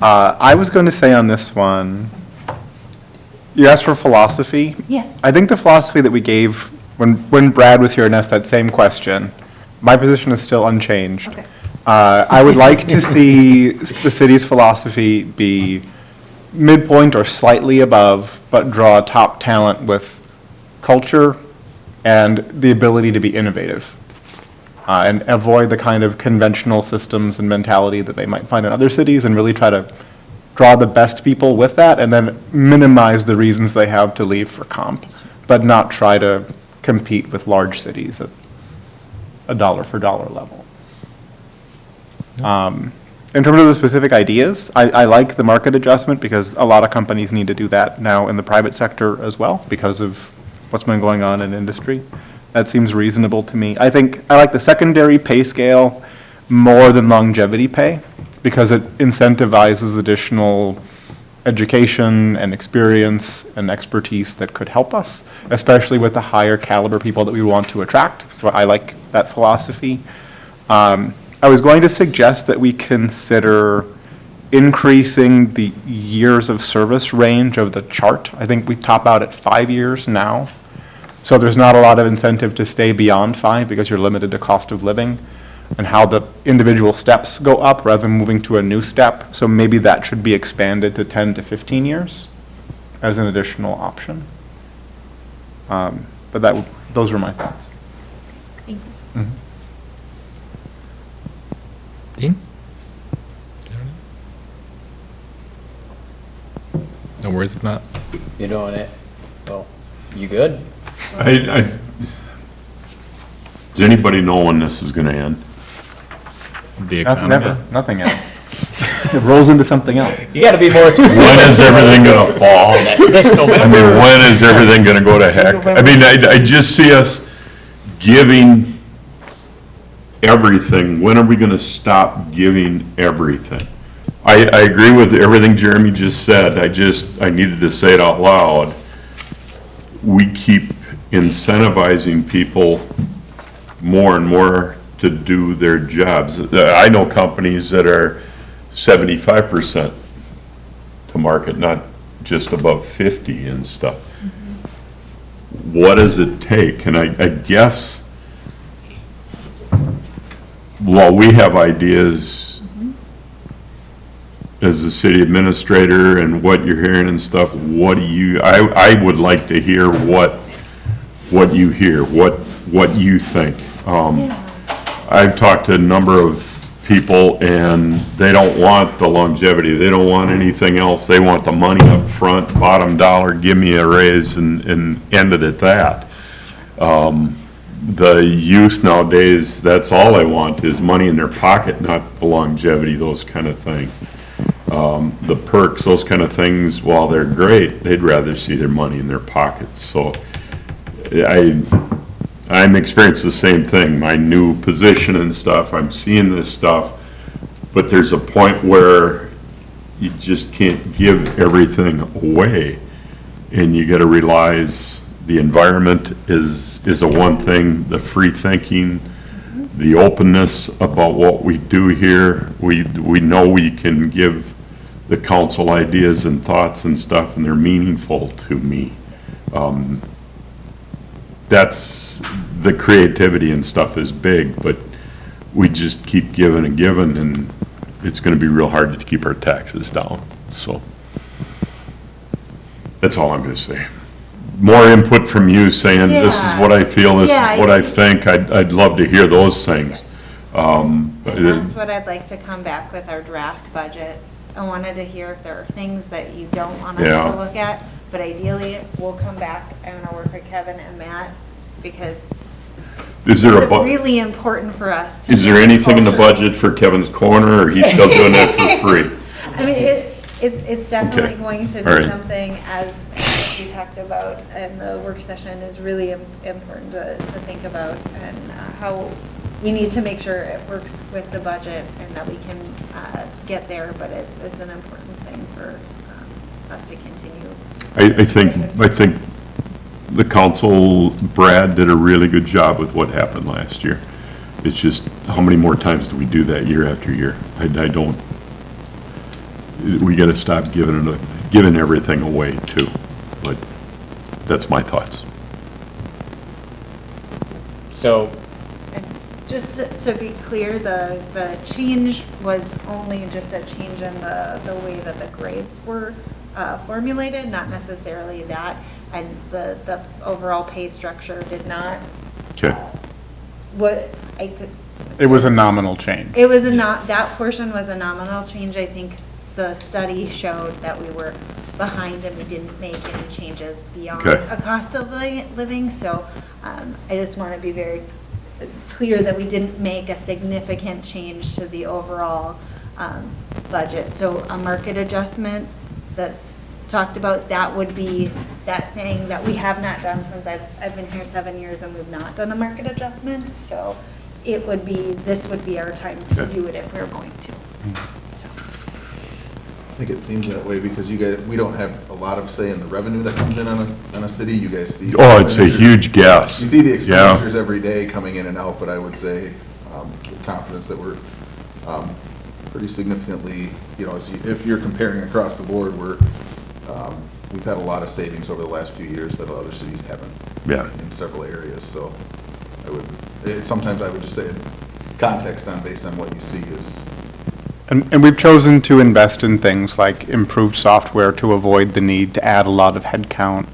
I was going to say on this one, you asked for philosophy. Yes. I think the philosophy that we gave when Brad was here and asked that same question, my position is still unchanged. Okay. I would like to see the city's philosophy be midpoint or slightly above, but draw top talent with culture and the ability to be innovative. And avoid the kind of conventional systems and mentality that they might find in other cities, and really try to draw the best people with that, and then minimize the reasons they have to leave for comp, but not try to compete with large cities at a dollar for dollar level. In terms of the specific ideas, I like the market adjustment, because a lot of companies need to do that now in the private sector as well, because of what's been going on in industry. That seems reasonable to me. I like the secondary pay scale more than longevity pay, because it incentivizes additional education and experience and expertise that could help us, especially with the higher caliber people that we want to attract. So I like that philosophy. I was going to suggest that we consider increasing the years of service range of the chart. I think we top out at 5 years now. So there's not a lot of incentive to stay beyond 5 because you're limited to cost of living and how the individual steps go up rather than moving to a new step. So maybe that should be expanded to 10 to 15 years as an additional option. But those were my thoughts. Thank you. Mhm. Dean? No worries if not. You doing it? Oh, you good? Does anybody know when this is gonna end? The economy. Never, nothing else. It rolls into something else. You gotta be more specific. When is everything gonna fall? This I November. mean, when is everything gonna go to heck? I mean, I just see us giving everything. When are we gonna stop giving everything? I agree with everything Jeremy just said. I needed to say it out loud. We keep incentivizing people more and more to do their jobs. I know companies that are 75% to market, not just above 50 and stuff. What does it take? And I guess, while we have ideas as the city administrator and what you're hearing and stuff, what do you, I would like to hear what you hear, what you think. I've talked to a number of people and they don't want the longevity, they don't want anything else, they want the money up front, bottom dollar, give me a raise and end it at that. The youth nowadays, that's all they want is money in their pocket, not the longevity, those kind of things. The perks, those kind of things, while they're great, they'd rather see their money in their pockets. So I'm experiencing the same thing, my new position and stuff, I'm seeing this stuff, but there's a point where you just can't give everything away, and you gotta realize the environment is a one thing, the free thinking, the openness about what we do here, we know we can give the council ideas and thoughts and stuff, and they're meaningful to me. That's, the creativity and stuff is big, but we just keep giving and giving, and it's gonna be real hard to keep our taxes down, so. That's all I'm gonna say. More input from you saying, this is what I feel, this is Yeah, what I think, I'd love to hear those things. And that's what I'd like to come back with our draft budget. I wanted to hear if there are things that you don't want us Yeah. to look at, but ideally, we'll come back, I'm gonna work with Kevin and Matt, because Is there it's really important for us to. Is there anything in the budget for Kevin's Corner, or he's still doing that for free? I mean, it's definitely Okay. going to All be right. something, as we talked about, and the work session is really important to think about, and how we need to make sure it works with the budget and that we can get there, but it's an important thing for us to continue. I think the council, Brad did a really good job with what happened last year. It's just, how many more times do we do that year after year? I don't, we gotta stop giving everything away too, but that's my thoughts. So, And just to be clear, the change was only just a change in the way that the grades were formulated, not necessarily that, and the overall pay structure did not. Okay. What I could. It was a nominal change. It was that portion was a nominal change. I think the study showed that we were behind and we didn't make any changes beyond Okay. a cost of living. So I just want to be very clear that we didn't make a significant change to the overall budget. So a market adjustment that's talked about, that would be that thing that we have not done since I've been here 7 years, and we've not done a market adjustment. So it would be, this would be our time to Okay. do it if we we're going to. So. I think it seems that way because you guys, we don't have a lot of say in the revenue that comes in on a city. You guys see. Oh, it's a huge guess. You see the Yeah. expenditures every day coming in and out, but I would say with confidence that we're pretty significantly if you're comparing across the board, we've had a lot of savings over the last few years that other cities haven't. Yeah. In several areas, so sometimes I would just say context based on what you see is. And we've chosen to invest in things like improved software to avoid the need to add a lot of headcount,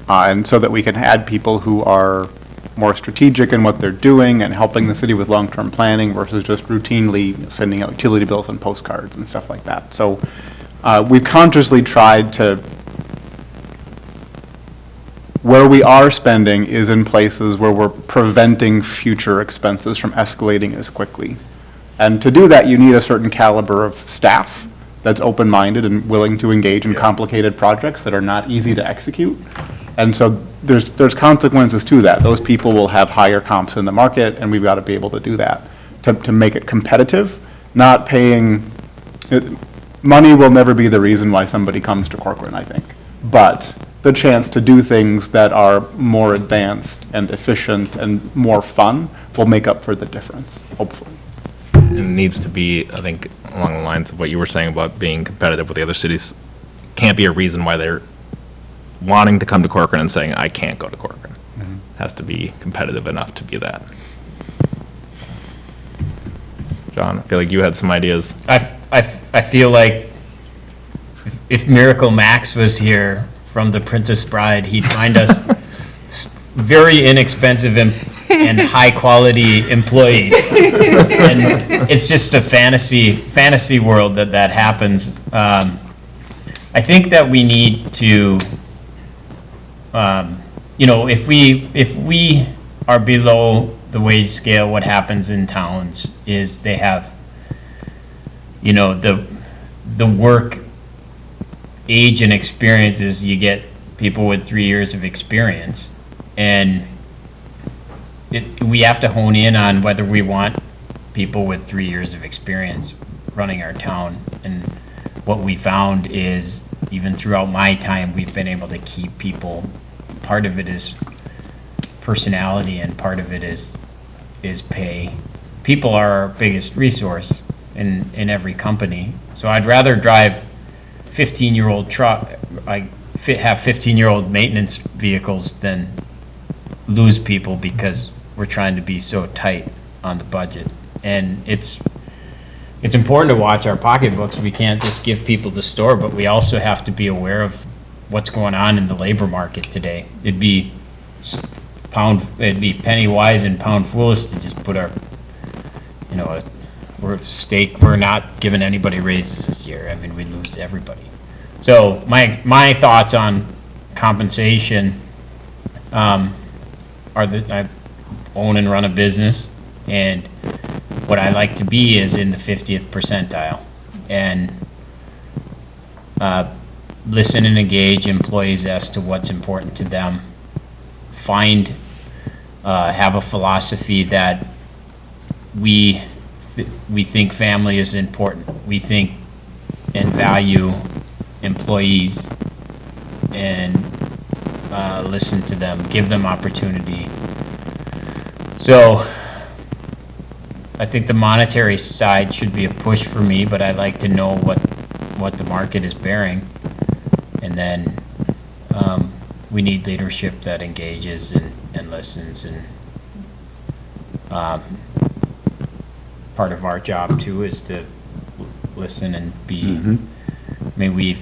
and so that we can add people who are more strategic in what they're doing and helping the city with long-term planning versus just routinely sending out utility bills and postcards and stuff like that. So we've consciously tried to, where we are spending is in places where we're preventing future expenses from escalating as quickly. And to do that, you need a certain caliber of staff that's open-minded and willing to engage in complicated projects that are not easy to execute. And so there's consequences to that. Those people will have higher comps in the market, and we've got to be able to do that to make it competitive, not paying. Money will never be the reason why somebody comes to Corcoran, I think. But the chance to do things that are more advanced and efficient and more fun will make up for the difference, hopefully. It needs to be, I think, along the lines of what you were saying about being competitive with the other cities. Can't be a reason why they're wanting to come to Corcoran and saying, I can't go to Corcoran. Has to be competitive enough to be that. John, I feel like you had some ideas. I feel like if Miracle Max was here from The Princess Bride, he'd find us very inexpensive and high-quality employees. And it's just a fantasy world that happens. I think that we need to, if we are below the wage scale, what happens in towns is they have, the work age and experience is you get people with 3 years of experience. And we have to hone in on whether we want people with 3 years of experience running our town. And what we found is, even throughout my time, we've been able to keep people. Part of it is personality, and part of it is pay. People are our biggest resource in every company. So I'd rather drive 15-year-old truck, have 15-year-old maintenance vehicles than lose people because we're trying to be so tight on the budget. And it's important to watch our pocketbooks. We can't just give people the store, but we also have to be aware of what's going on in the labor market today. It'd be penny wise and pound foolish to just put we're not giving anybody raises this year. I mean, we lose everybody. So my thoughts on compensation are that I own and run a business, and what I like to be is in the 50th percentile, and listen and engage employees as to what's important to them. Have a philosophy that we think family is important. We think and value employees, and listen to them, give them opportunity. So I think the monetary side should be a push for me, but I'd like to know what the market is bearing. And then we need leadership that engages and listens. And part of our job too is to listen and be. I mean, we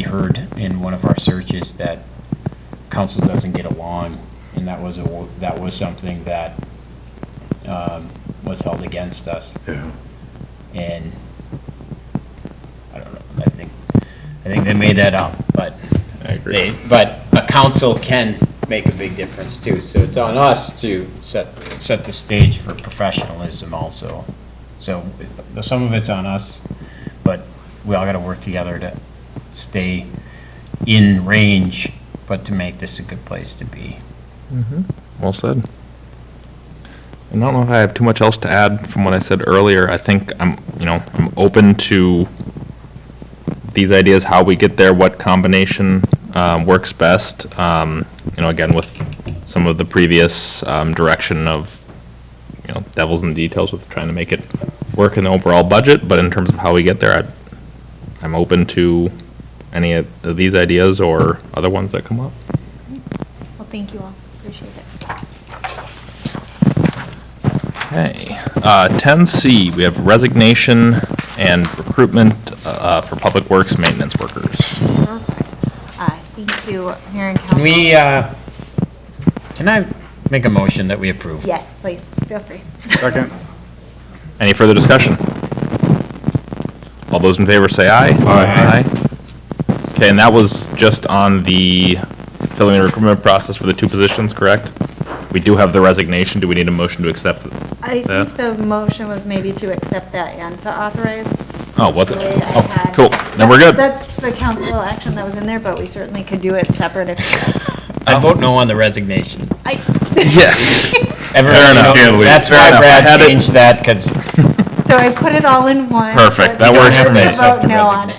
heard in one of our searches that council doesn't get along, and that was something that was held against us. Yeah. And I don't know. I think they made that up, but I agree. But a council can make a big difference too. So it's on us to set the stage for professionalism also. So some of it's on us, but we all got to work together to stay in range, but to make this a good place to be. Well said. And I don't know if I have too much else to add from what I said earlier. I think I'm open to these ideas, how we get there, what combination works best. Again, with some of the previous direction of, devils in the details with trying to make it work in the overall budget, but in terms of how we get there, I'm open to any of these ideas or other ones that come up. Well, thank you all. Appreciate it. Okay, 10C, we have resignation and recruitment for public works maintenance workers. Thank you, Mayor and Council. Can we, can I make a motion that we approve? Yes, please, feel free. Second. Any further discussion? All those in favor say aye. Aye. Okay, and that was just on the filling the recruitment process for the 2 positions, correct? We do have the resignation. Do we need a motion to accept I that? think the motion was maybe to accept that and to authorize. Oh, was it? the way I Oh, had- cool. Then we're good. That's the council action that was in there, but we certainly could do it separate if, I vote no on the resignation. I, Yeah. Everyone, enough. you know, that's Fair why enough. I had Brad it- changed that, because so I put it all in one. Perfect. so That it's works easier for me. to Accept vote the no on it.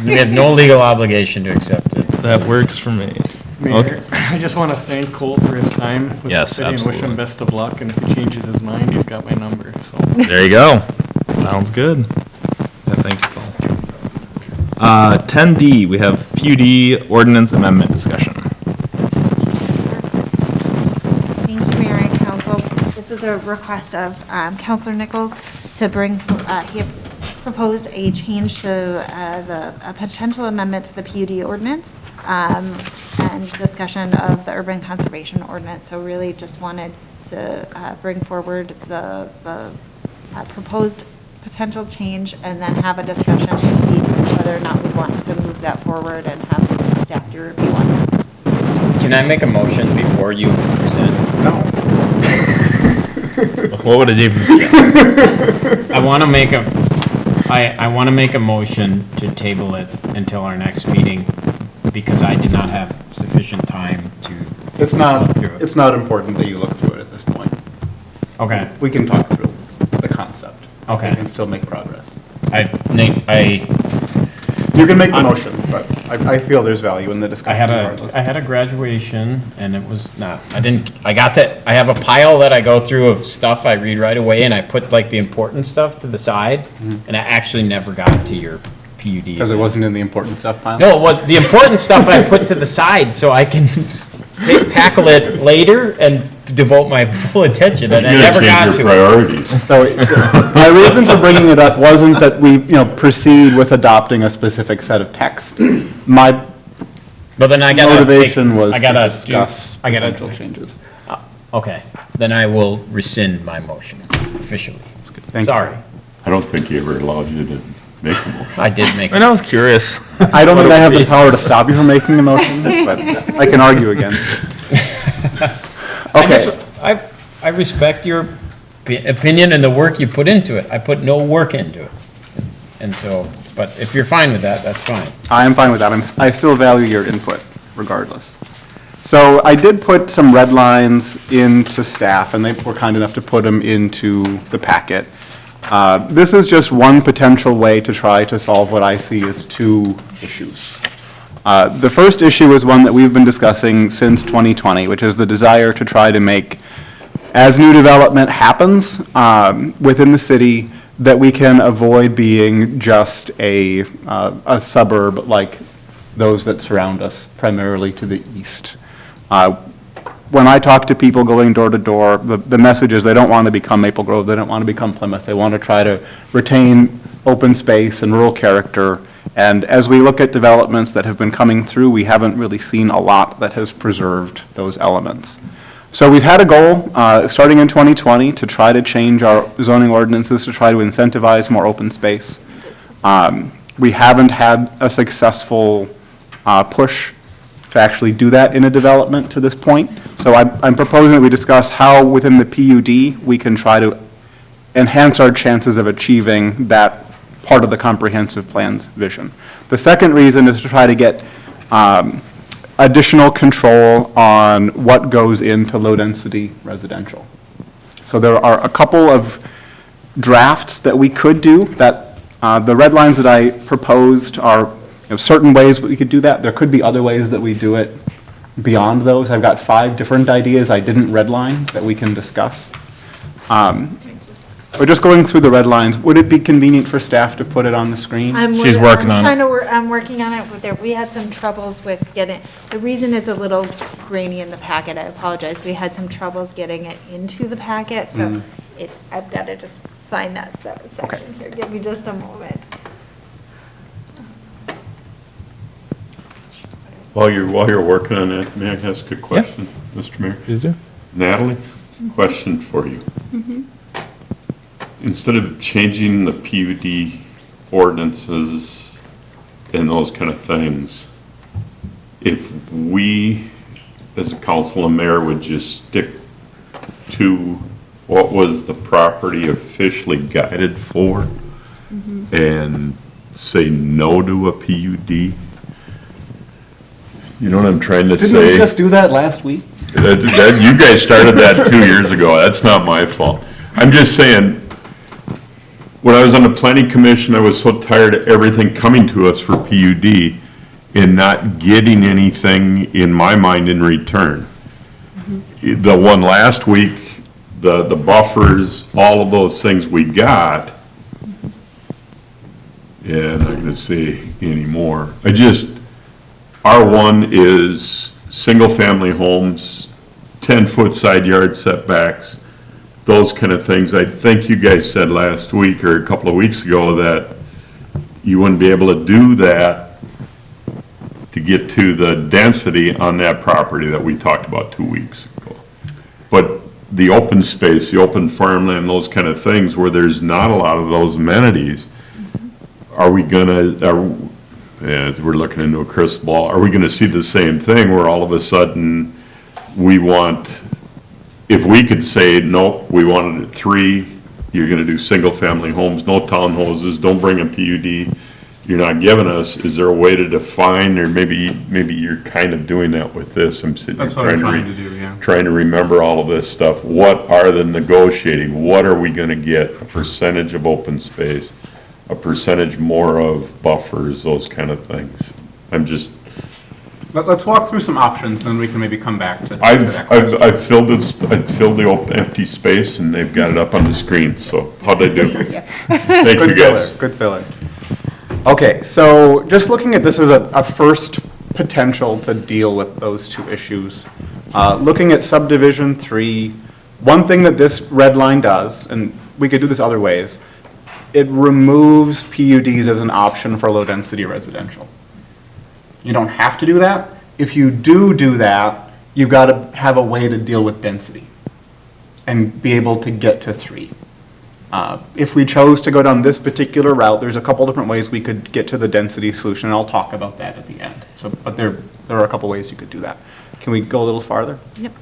we have no legal obligation to accept it. That works for me. Mayor, Okay. I just want to thank Cole for his time with the Yes, city and wish absolutely. him best of luck, and if he changes his mind, he's got my number, so. There you go. Sounds good. Yeah, thank you, Paul. 10D, we have PUD ordinance amendment discussion. Thank you, Mayor and Council. This is a request of Counselor Nichols to bring, he had proposed a change to a potential amendment to the PUD ordinance and discussion of the urban conservation ordinance. So really just wanted to bring forward the proposed potential change and then have a discussion to see whether or not we want to move that forward and have staff do review on that. Can I make a motion before you present? No. What would it even be? I want to make I want to make a motion to table it until our next meeting, because I did not have sufficient time to It's not, look through it. it's not important that you look through it at this point. Okay, We can talk through the concept. Okay. We can still make progress. You can make the motion, but I feel there's value in the I discussion had regardless. a graduation, and it was not, I have a pile that I go through of stuff I read right away, and I put like the important stuff to the side, and I actually never got to your PUD. Because it wasn't in the important stuff pile? No, what, the important stuff I put to the side so I can tackle it later and devote my full attention, and I never got to it. Priorities. So my reason for bringing it up wasn't that we, proceed with adopting a specific set of text. My But then I gotta motivation was I to gotta discuss I gotta, potential changes. okay, then I will rescind my motion officially. Thank you. Sorry, I don't think he ever allowed you to make a motion. I did make And I was curious. I don't think I have the power to stop you from making a motion, but I can argue against it. Okay, I respect your opinion and the work you put into it. I put no work into it. And so, but if you're fine with that, that's fine. I am fine with that. I still value your input regardless. So I did put some red lines into staff, and they were kind enough to put them into the packet. This is just one potential way to try to solve what I see as 2 issues. The first issue is one that we've been discussing since 2020, which is the desire to try to make, as new development happens within the city, that we can avoid being just a suburb like those that surround us, primarily to the east. When I talk to people going door to door, the message is they don't want to become Maple Grove, they don't want to become Plymouth, they want to try to retain open space and rural character. And as we look at developments that have been coming through, we haven't really seen a lot that has preserved those elements. So we've had a goal, starting in 2020, to try to change our zoning ordinances to try to incentivize more open space. We haven't had a successful push to actually do that in a development to this point. So I'm proposing that we discuss how within the PUD we can try to enhance our chances of achieving that part of the comprehensive plan's vision. The second reason is to try to get additional control on what goes into low-density residential. So there are a couple of drafts that we could do that, the red lines that I proposed are certain ways we could do that. There could be other ways that we do it beyond those. I've got 5 different ideas I didn't redline that we can discuss. We're just going through the red lines. Would it be convenient for staff to put it on the screen? She's working on it. I'm working on it, but we had some troubles with getting, the reason it's a little grainy in the packet, I apologize, we had some troubles getting it into the packet, so I've got to just find that section here. Give me just a moment. While you're working on that, may I ask a question, Mr. Mayor? Please do. Natalie, question for you. Instead of changing the PUD ordinances and those kind of things, if we, as a council and mayor, would just stick to what was the property officially guided for and say no to a PUD? You know what I'm trying to say? Didn't we just do that last week? You guys started that 2 years ago. That's not my fault. I'm just saying, when I was on the planning commission, I was so tired of everything coming to us for PUD and not getting anything, in my mind, in return. The one last week, the buffers, all of those things we got, yeah, I'm not gonna say anymore. R1 is single-family homes, 10-foot side yard setbacks, those kind of things. I think you guys said last week or a couple of weeks ago that you wouldn't be able to do that to get to the density on that property that we talked about 2 weeks ago. But the open space, the open farmland, those kind of things where there's not a lot of those amenities, are we gonna, we're looking into a crystal ball, are we gonna see the same thing where all of a sudden we want, if we could say, no, we wanted it 3, you're gonna do single-family homes, no townhouses, don't bring a PUD, you're not giving us, is there a way to define, or maybe you're kind of doing that with this, I'm sitting here That's what I'm trying to do, yeah. trying to remember all of this stuff. What are the negotiating? What are we gonna get? A percentage of open space, a percentage more of buffers, those kind of things. Let's walk through some options, then we can maybe come back to that question. I've filled the empty space and they've got it up on the screen, so how'd I do? Thank you guys. Good filler. Okay, so just looking at this as a first potential to deal with those two issues. Looking at subdivision 3, one thing that this red line does, and we could do this other ways, it removes PUDs as an option for low-density residential. You don't have to do that. If you do that, you've got to have a way to deal with density and be able to get to 3. If we chose to go down this particular route, there's a couple different ways we could get to the density solution, and I'll talk about that at the end. But there are a couple ways you could do that. Can we go a little farther? Yep.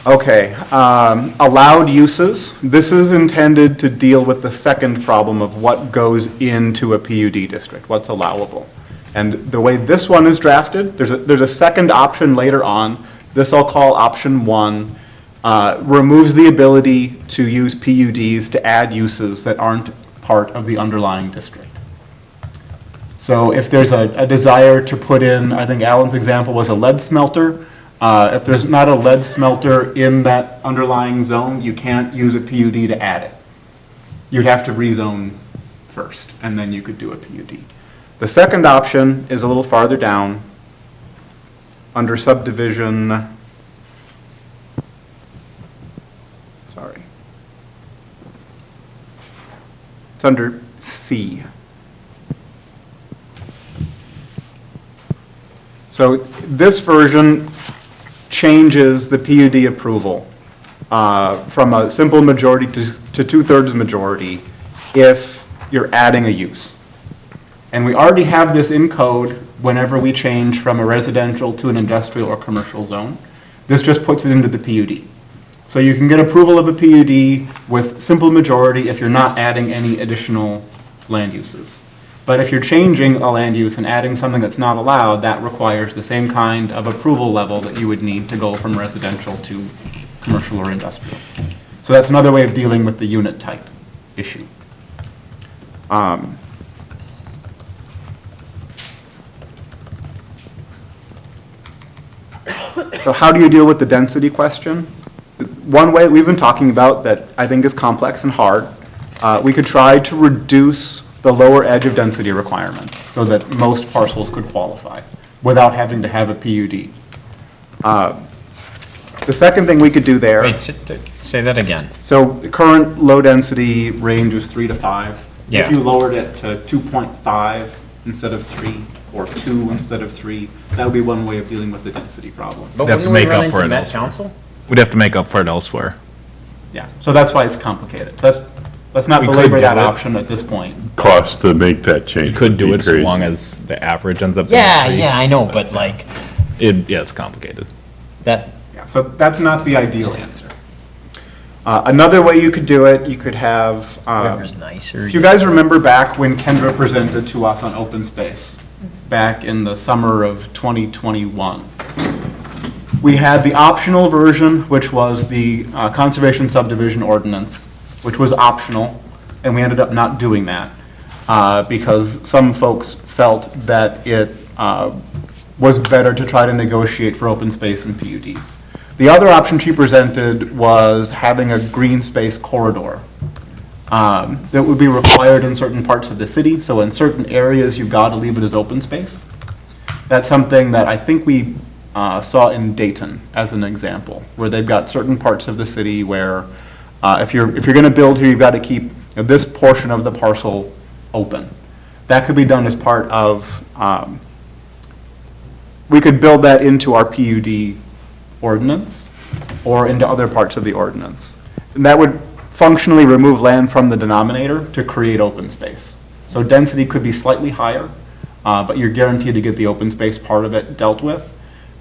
Okay, allowed uses. This is intended to deal with the second problem of what goes into a PUD district, what's allowable. And the way this one is drafted, there's a second option later on. This I'll call option 1. Removes the ability to use PUDs to add uses that aren't part of the underlying district. So if there's a desire to put in, I think Alan's example was a lead smelter. If there's not a lead smelter in that underlying zone, you can't use a PUD to add it. You'd have to rezone first, and then you could do a PUD. The second option is a little farther down, under subdivision, it's under C. So this version changes the PUD approval from a simple majority to 2/3 majority if you're adding a use. And we already have this in code whenever we change from a residential to an industrial or commercial zone. This just puts it into the PUD. So you can get approval of a PUD with simple majority if you're not adding any additional land uses. But if you're changing a land use and adding something that's not allowed, that requires the same kind of approval level that you would need to go from residential to commercial or industrial. So that's another way of dealing with the unit type issue. So how do you deal with the density question? one way we've been talking about that I think is complex and hard, we could try to reduce the lower edge of density requirements so that most parcels could qualify without having to have a PUD. The second thing we could do there. Wait, say that again. So the current low density range was 3 to 5. Yeah. If you lowered it to 2.5 instead of 3, or 2 instead of 3, that would be one way of dealing with the density problem. But We'd have to wouldn't we make run up for into it Met elsewhere. Council? We'd have to make up for it elsewhere. Yeah, so that's why it's complicated. Let's not We could belabor do that it. option at this point. Cost to make that change. You could do would it be so long crazy. as the average ends up being Yeah, 3. yeah, I know, but like, Yeah, it's complicated. that, Yeah, so that's not the ideal answer. Another way you could do it, you could have, whoever's nicer. if you guys remember back when Kendra presented to us on open space, back in the summer of 2021, we had the optional version, which was the conservation subdivision ordinance, which was optional, and we ended up not doing that because some folks felt that it was better to try to negotiate for open space and PUDs. The other option she presented was having a green space corridor that would be required in certain parts of the city. So in certain areas, you've got to leave it as open space. That's something that I think we saw in Dayton as an example, where they've got certain parts of the city where if you're going to build here, you've got to keep this portion of the parcel open. That could be done as part of, we could build that into our PUD ordinance or into other parts of the ordinance. And that would functionally remove land from the denominator to create open space. So density could be slightly higher, but you're guaranteed to get the open space part of it dealt with.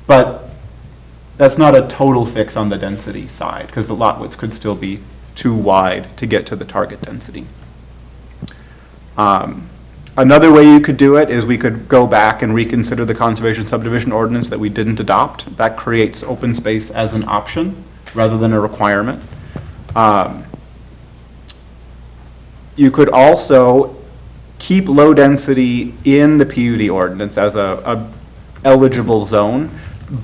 But that's not a total fix on the density side, because the lot widths could still be too wide to get to the target density. Another way you could do it is we could go back and reconsider the conservation subdivision ordinance that we didn't adopt. That creates open space as an option rather than a requirement. You could also keep low density in the PUD ordinance as a eligible zone,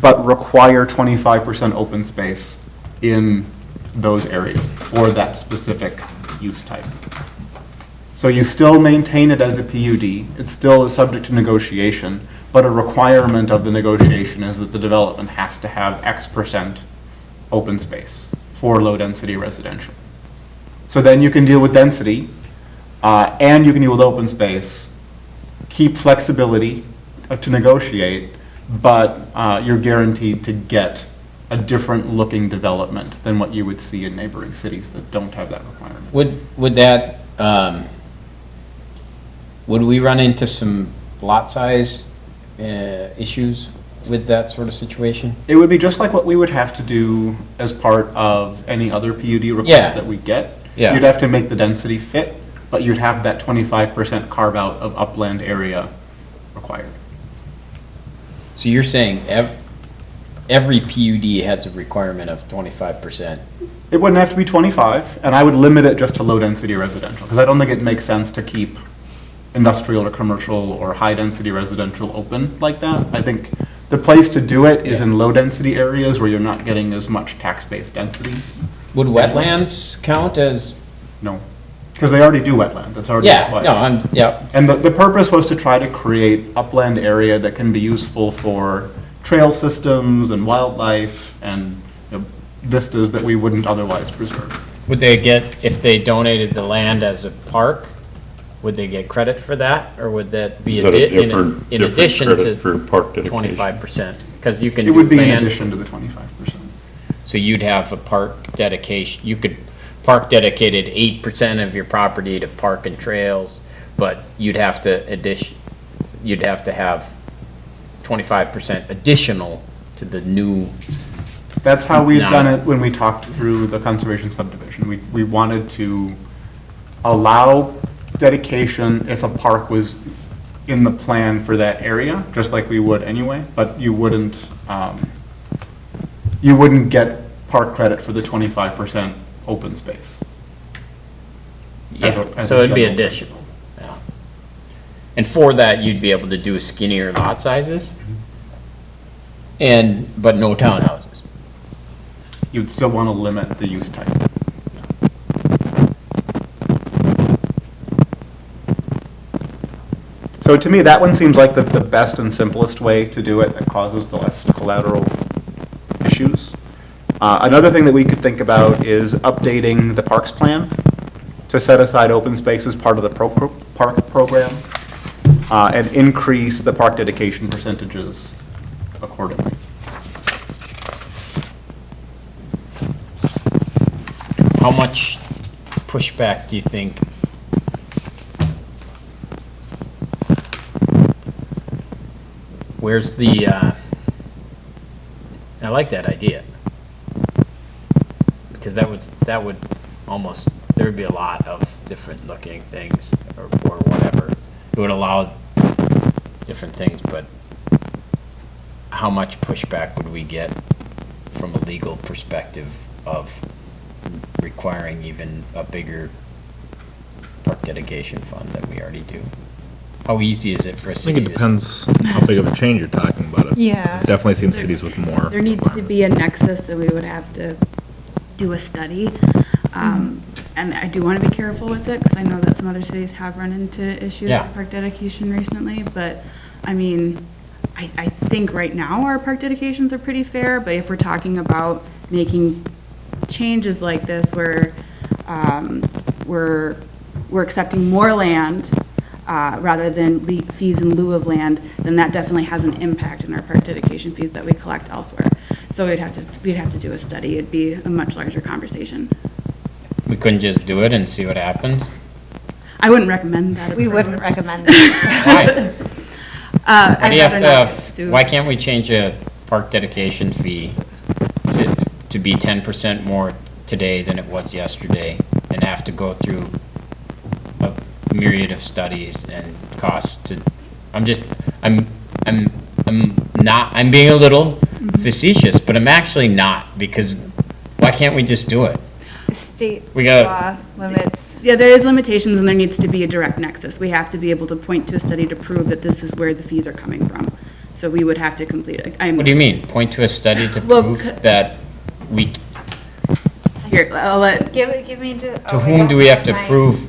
but require 25% open space in those areas for that specific use type. So you still maintain it as a PUD, it still is subject to negotiation, but a requirement of the negotiation is that the development has to have X% open space for low-density residential. So then you can deal with density, and you can deal with open space, keep flexibility to negotiate, but you're guaranteed to get a different looking development than what you would see in neighboring cities that don't have that requirement. would that, would we run into some lot size issues with that sort of situation? It would be just like what we would have to do as part of any other PUD Yeah. request that we get. Yeah. You'd have to make the density fit, but you'd have that 25% carve out of upland area required. So you're saying every PUD has a requirement of 25%? It wouldn't have to be 25, and I would limit it just to low-density residential, because I don't think it makes sense to keep industrial or commercial or high-density residential open like that. I think the place to do it is in low-density areas where you're not getting as much tax-based density. Would wetlands count as? No, because they already do wetlands, it's already Yeah, required. yeah. And the purpose was to try to create upland area that can be useful for trail systems and wildlife and vistas that we wouldn't otherwise preserve. Would they get, if they donated the land as a park, would they get credit for that? Or would that be Is that a in different addition credit for to park dedication? 25%? Because you can It do would be in land, addition to the 25%. so you'd have a park dedication, you could park dedicated 8% of your property to park and trails, but you'd have to have 25% additional to the new. That's how we've No. done it when we talked through the conservation subdivision. We wanted to allow dedication if a park was in the plan for that area, just like we would anyway, but you wouldn't get park credit for the 25% open space. As a- Yeah, as so a it'd be general additional. Yeah. And for that, you'd be able to do skinnier lot sizes? But no townhouses? you'd still want to limit the use type. So to me, that one seems like the best and simplest way to do it that causes the less collateral issues. Another thing that we could think about is updating the parks plan to set aside open space as part of the park program and increase the park dedication percentages accordingly. How much pushback do you think? Where's the, I like that idea. Because that would almost, there would be a lot of different looking things or whatever. It would allow different things, but how much pushback would we get from a legal perspective of requiring even a bigger park dedication fund than we already do? How easy is it for a I think city? it depends how big of a change you're talking about. Yeah. I've definitely seen cities with more. There needs to be a nexus, so we would have to do a study. And I do want to be careful with it, because I know that some other cities have run into issues Yeah. with park dedication recently, but, I mean, I think right now our park dedications are pretty fair, but if we're talking about making changes like this, where we're accepting more land, rather than fees in lieu of land, then that definitely has an impact in our park dedication fees that we collect elsewhere. So we'd have to do a study. It'd be a much larger conversation. We couldn't just do it and see what happens? I wouldn't recommend that. We wouldn't recommend that. Why? Why do I'd you have rather to, not get sued. why can't we change a park dedication fee to be 10% more today than it was yesterday and have to go through a myriad of studies and costs to, I'm being a little facetious, but I'm actually not, because why can't we just do it? State We got- law limits. Yeah, there is limitations, and there needs to be a direct nexus. We have to be able to point to a study to prove that this is where the fees are coming from. So we would have to complete it. What do you mean? Point to a study to Well, prove that we, Here, I'll let, Give me just. to whom do we have to prove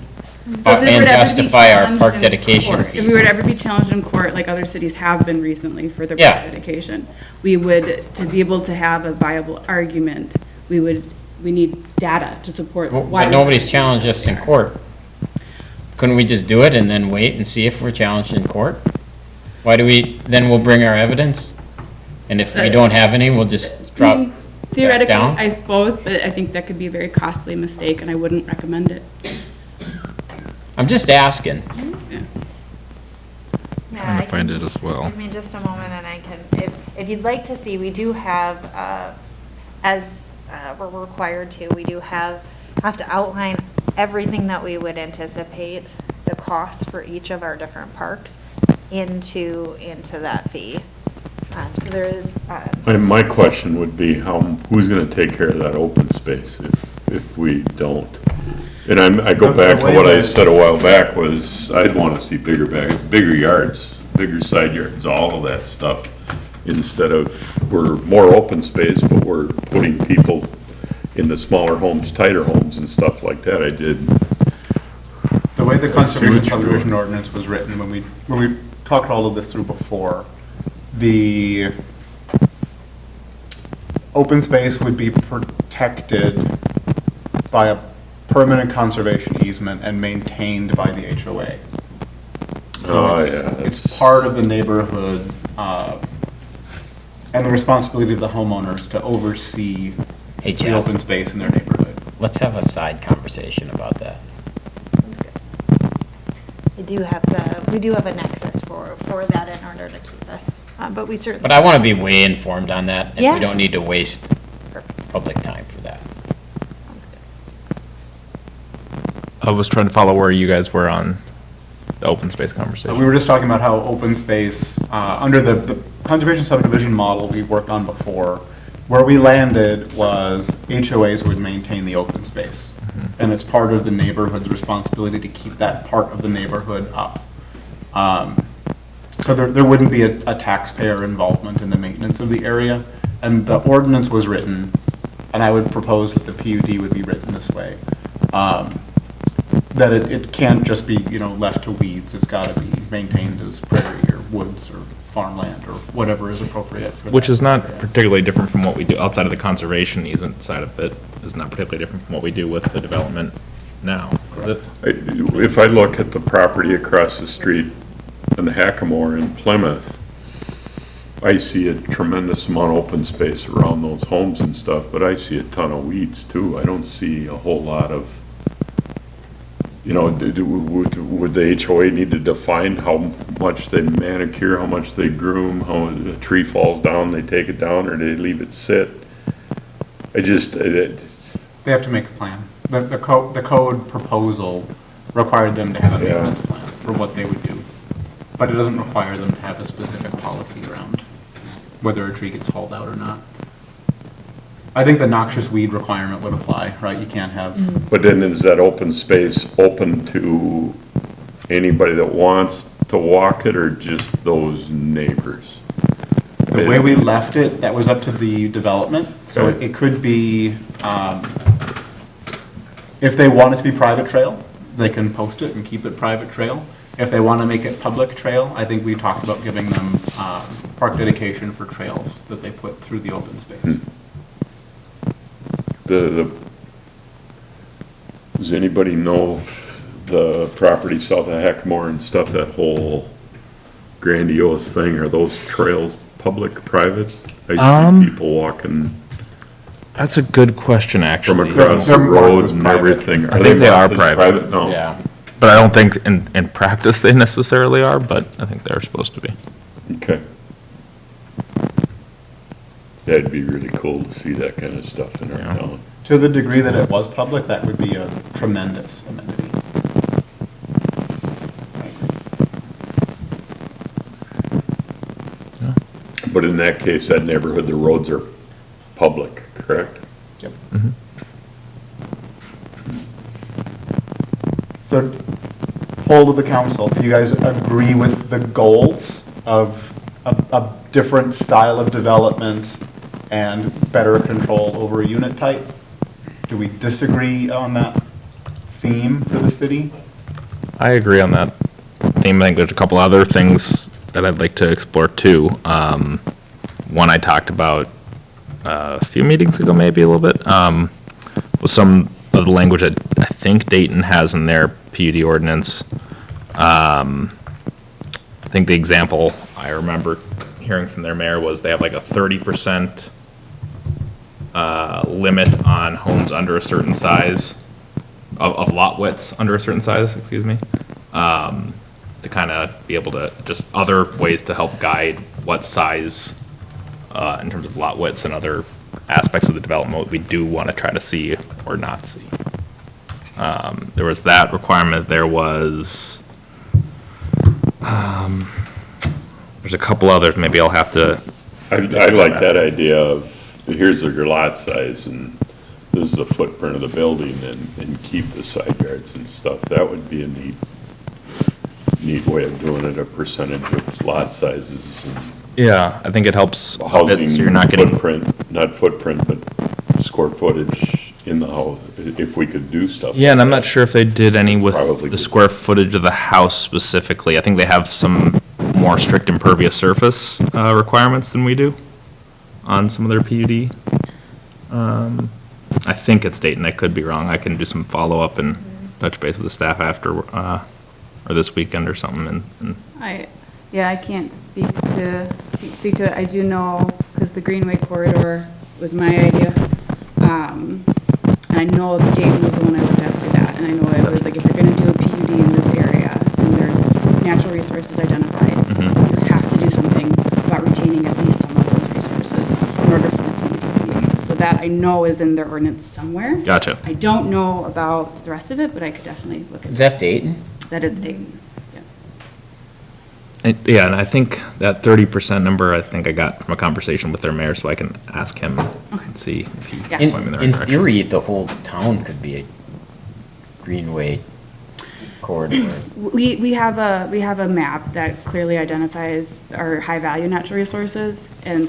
So if we and would ever be justify our challenged park in dedication court, fees? If we were to ever be challenged in court, like other cities have been recently for their Yeah. park dedication, we would, to be able to have a viable argument, we need data to support why. But nobody's challenged us in court. Couldn't we just do it and then wait and see if we're challenged in court? Why do we, then we'll bring our evidence? And if we don't have any, we'll just drop back Theoretically, down? I suppose, but I think that could be a very costly mistake, and I wouldn't recommend it. I'm just asking. Yeah. Yeah, Trying I to find can- it as well. Give me just a moment and I can, if you'd like to see, we do have, as we're required to, we do have to outline everything that we would anticipate the costs for each of our different parks into that fee. So there is, My question would be, who's gonna take care of that open space if we don't? And I go back to what I said a while back was, I'd wanna see bigger yards, bigger side yards, all of that stuff. Instead of, we're more open space, but we're putting people in the smaller homes, tighter homes and stuff like that. The way the I see conservation what you're subdivision doing. ordinance was written, when we talked all of this through before, the open space would be protected by a permanent conservation easement and maintained by the HOA. So Oh, it's- yeah, It's that's- part of the neighborhood, and the responsibility of the homeowners to oversee Hey, the Jess, open space in their neighborhood. let's have a side conversation about that. that's good. We do have a nexus for that in order to keep us, but we certainly. But I want to be way informed on that, and Yeah. we don't need to waste Perfect. public time for that. Sounds good. I was trying to follow where you guys were on the open space We conversation. were just talking about how open space, under the conservation subdivision model we worked on before, where we landed was HOAs would maintain the open space. And it's part of the neighborhood's responsibility to keep that part of the neighborhood up. So there wouldn't be a taxpayer involvement in the maintenance of the area. And the ordinance was written and I would propose that the PUD would be written this way, that it can't just be, left to weeds. It's got to be maintained as prairie or woods or farmland or whatever is appropriate for Which that is not area. particularly different from what we do outside of the conservation easement side of it. Is not particularly different from what we do with the development now, is it? If I look at the property across the street in the Hackamore in Plymouth, I see a tremendous amount of open space around those homes and stuff, but I see a ton of weeds too. I don't see a whole lot of, would the HOA need to define how much they manicure, how much they groom, how a tree falls down, they take it down, or they leave it sit? They have to make a plan. The code proposal required them to have a Yeah. maintenance plan for what they would do. But it doesn't require them to have a specific policy around whether a tree gets hauled out or not. I think the noxious weed requirement would apply, right? You can't have, But then is that open space open to anybody that wants to walk it, or just those neighbors? the way we left it, that was up to the development. So Okay. it could be, if they want it to be private trail, they can post it and keep it private trail. If they want to make it public trail, I think we talked about giving them park dedication for trails that they put through the open space. Does anybody know the property south of Hackamore and stuff, that whole grandiose thing? Are those trails public, private? I see people walking That's a good question, from actually. across the They're marked road as and private. everything. I think they are marked as private. No. Yeah. But I don't think in practice they necessarily are, but I think they're supposed to be. Okay. That'd be really cool to see that kind of stuff in our Yeah. town. To the degree that it was public, that would be a tremendous amenity. But in that case, that neighborhood, the roads are public, correct? Yep. So, poll of the council, do you guys agree with the goals of a different style of development and better control over a unit type? Do we disagree on that theme for the city? I agree on that theme. I think there's a couple other things that I'd like to explore too. One I talked about a few meetings ago, maybe a little bit, was some of the language that I think Dayton has in their PUD ordinance. I think the example I remember hearing from their mayor was they have like a 30% limit on homes under a certain size, of lot widths under a certain size, excuse me, to kind of be able to, just other ways to help guide what size, in terms of lot widths and other aspects of the development we do want to try to see or not see. There was that requirement. There was, there's a couple others, maybe I'll have to. I like that idea of, here's your lot size, and this is the footprint of the building, and keep the side yards and stuff. That would be a neat way of doing it, a percentage of lot sizes and Yeah, I think it helps a bit, housing so you're not getting. footprint, not footprint, but square footage in the house, if we could do stuff. Yeah, and I'm not sure if they did any with Probably the could. square footage of the house specifically. I think they have some more strict impervious surface requirements than we do on some of their PUD. I think it's Dayton, I could be wrong. I can do some follow-up and touch base with the staff after, or this weekend or something, and I can't speak to it. I do know, because the Greenway corridor was my idea. And I know that Dayton was the one I looked at for that, and I know it was like, if you're gonna do a PUD in this area, and there's natural resources identified, you have to do something about retaining at least some of those resources in order for the PUD to be used. So that I know is in their ordinance somewhere. Gotcha. I don't know about the rest of it, but I could definitely look at Is that Dayton? that. It's Dayton, yeah. Yeah, and I think that 30% number, I think I got from a conversation with their mayor, so I can ask him and see if he Yeah. can point me in the right In direction. theory, the whole town could be a greenway corridor? We have a map that clearly identifies our high-value natural resources, and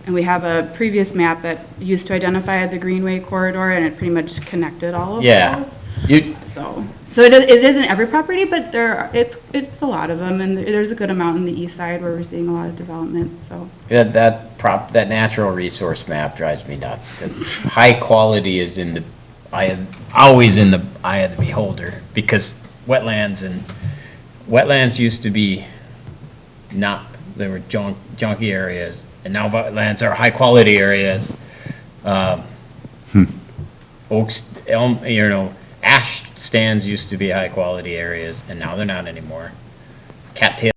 we have a previous map that used to identify the Greenway corridor, and it pretty much connected all of Yeah. those. You, So it isn't every property, but it's a lot of them, and there's a good amount in the east side where we're seeing a lot of development, so. yeah, that natural resource map drives me nuts, because high quality is always in the eye of the beholder, because wetlands used to be they were junky areas, and now wetlands are high-quality areas. Oaks, elm, ash stands used to be high-quality areas, and now they're not anymore. Cattail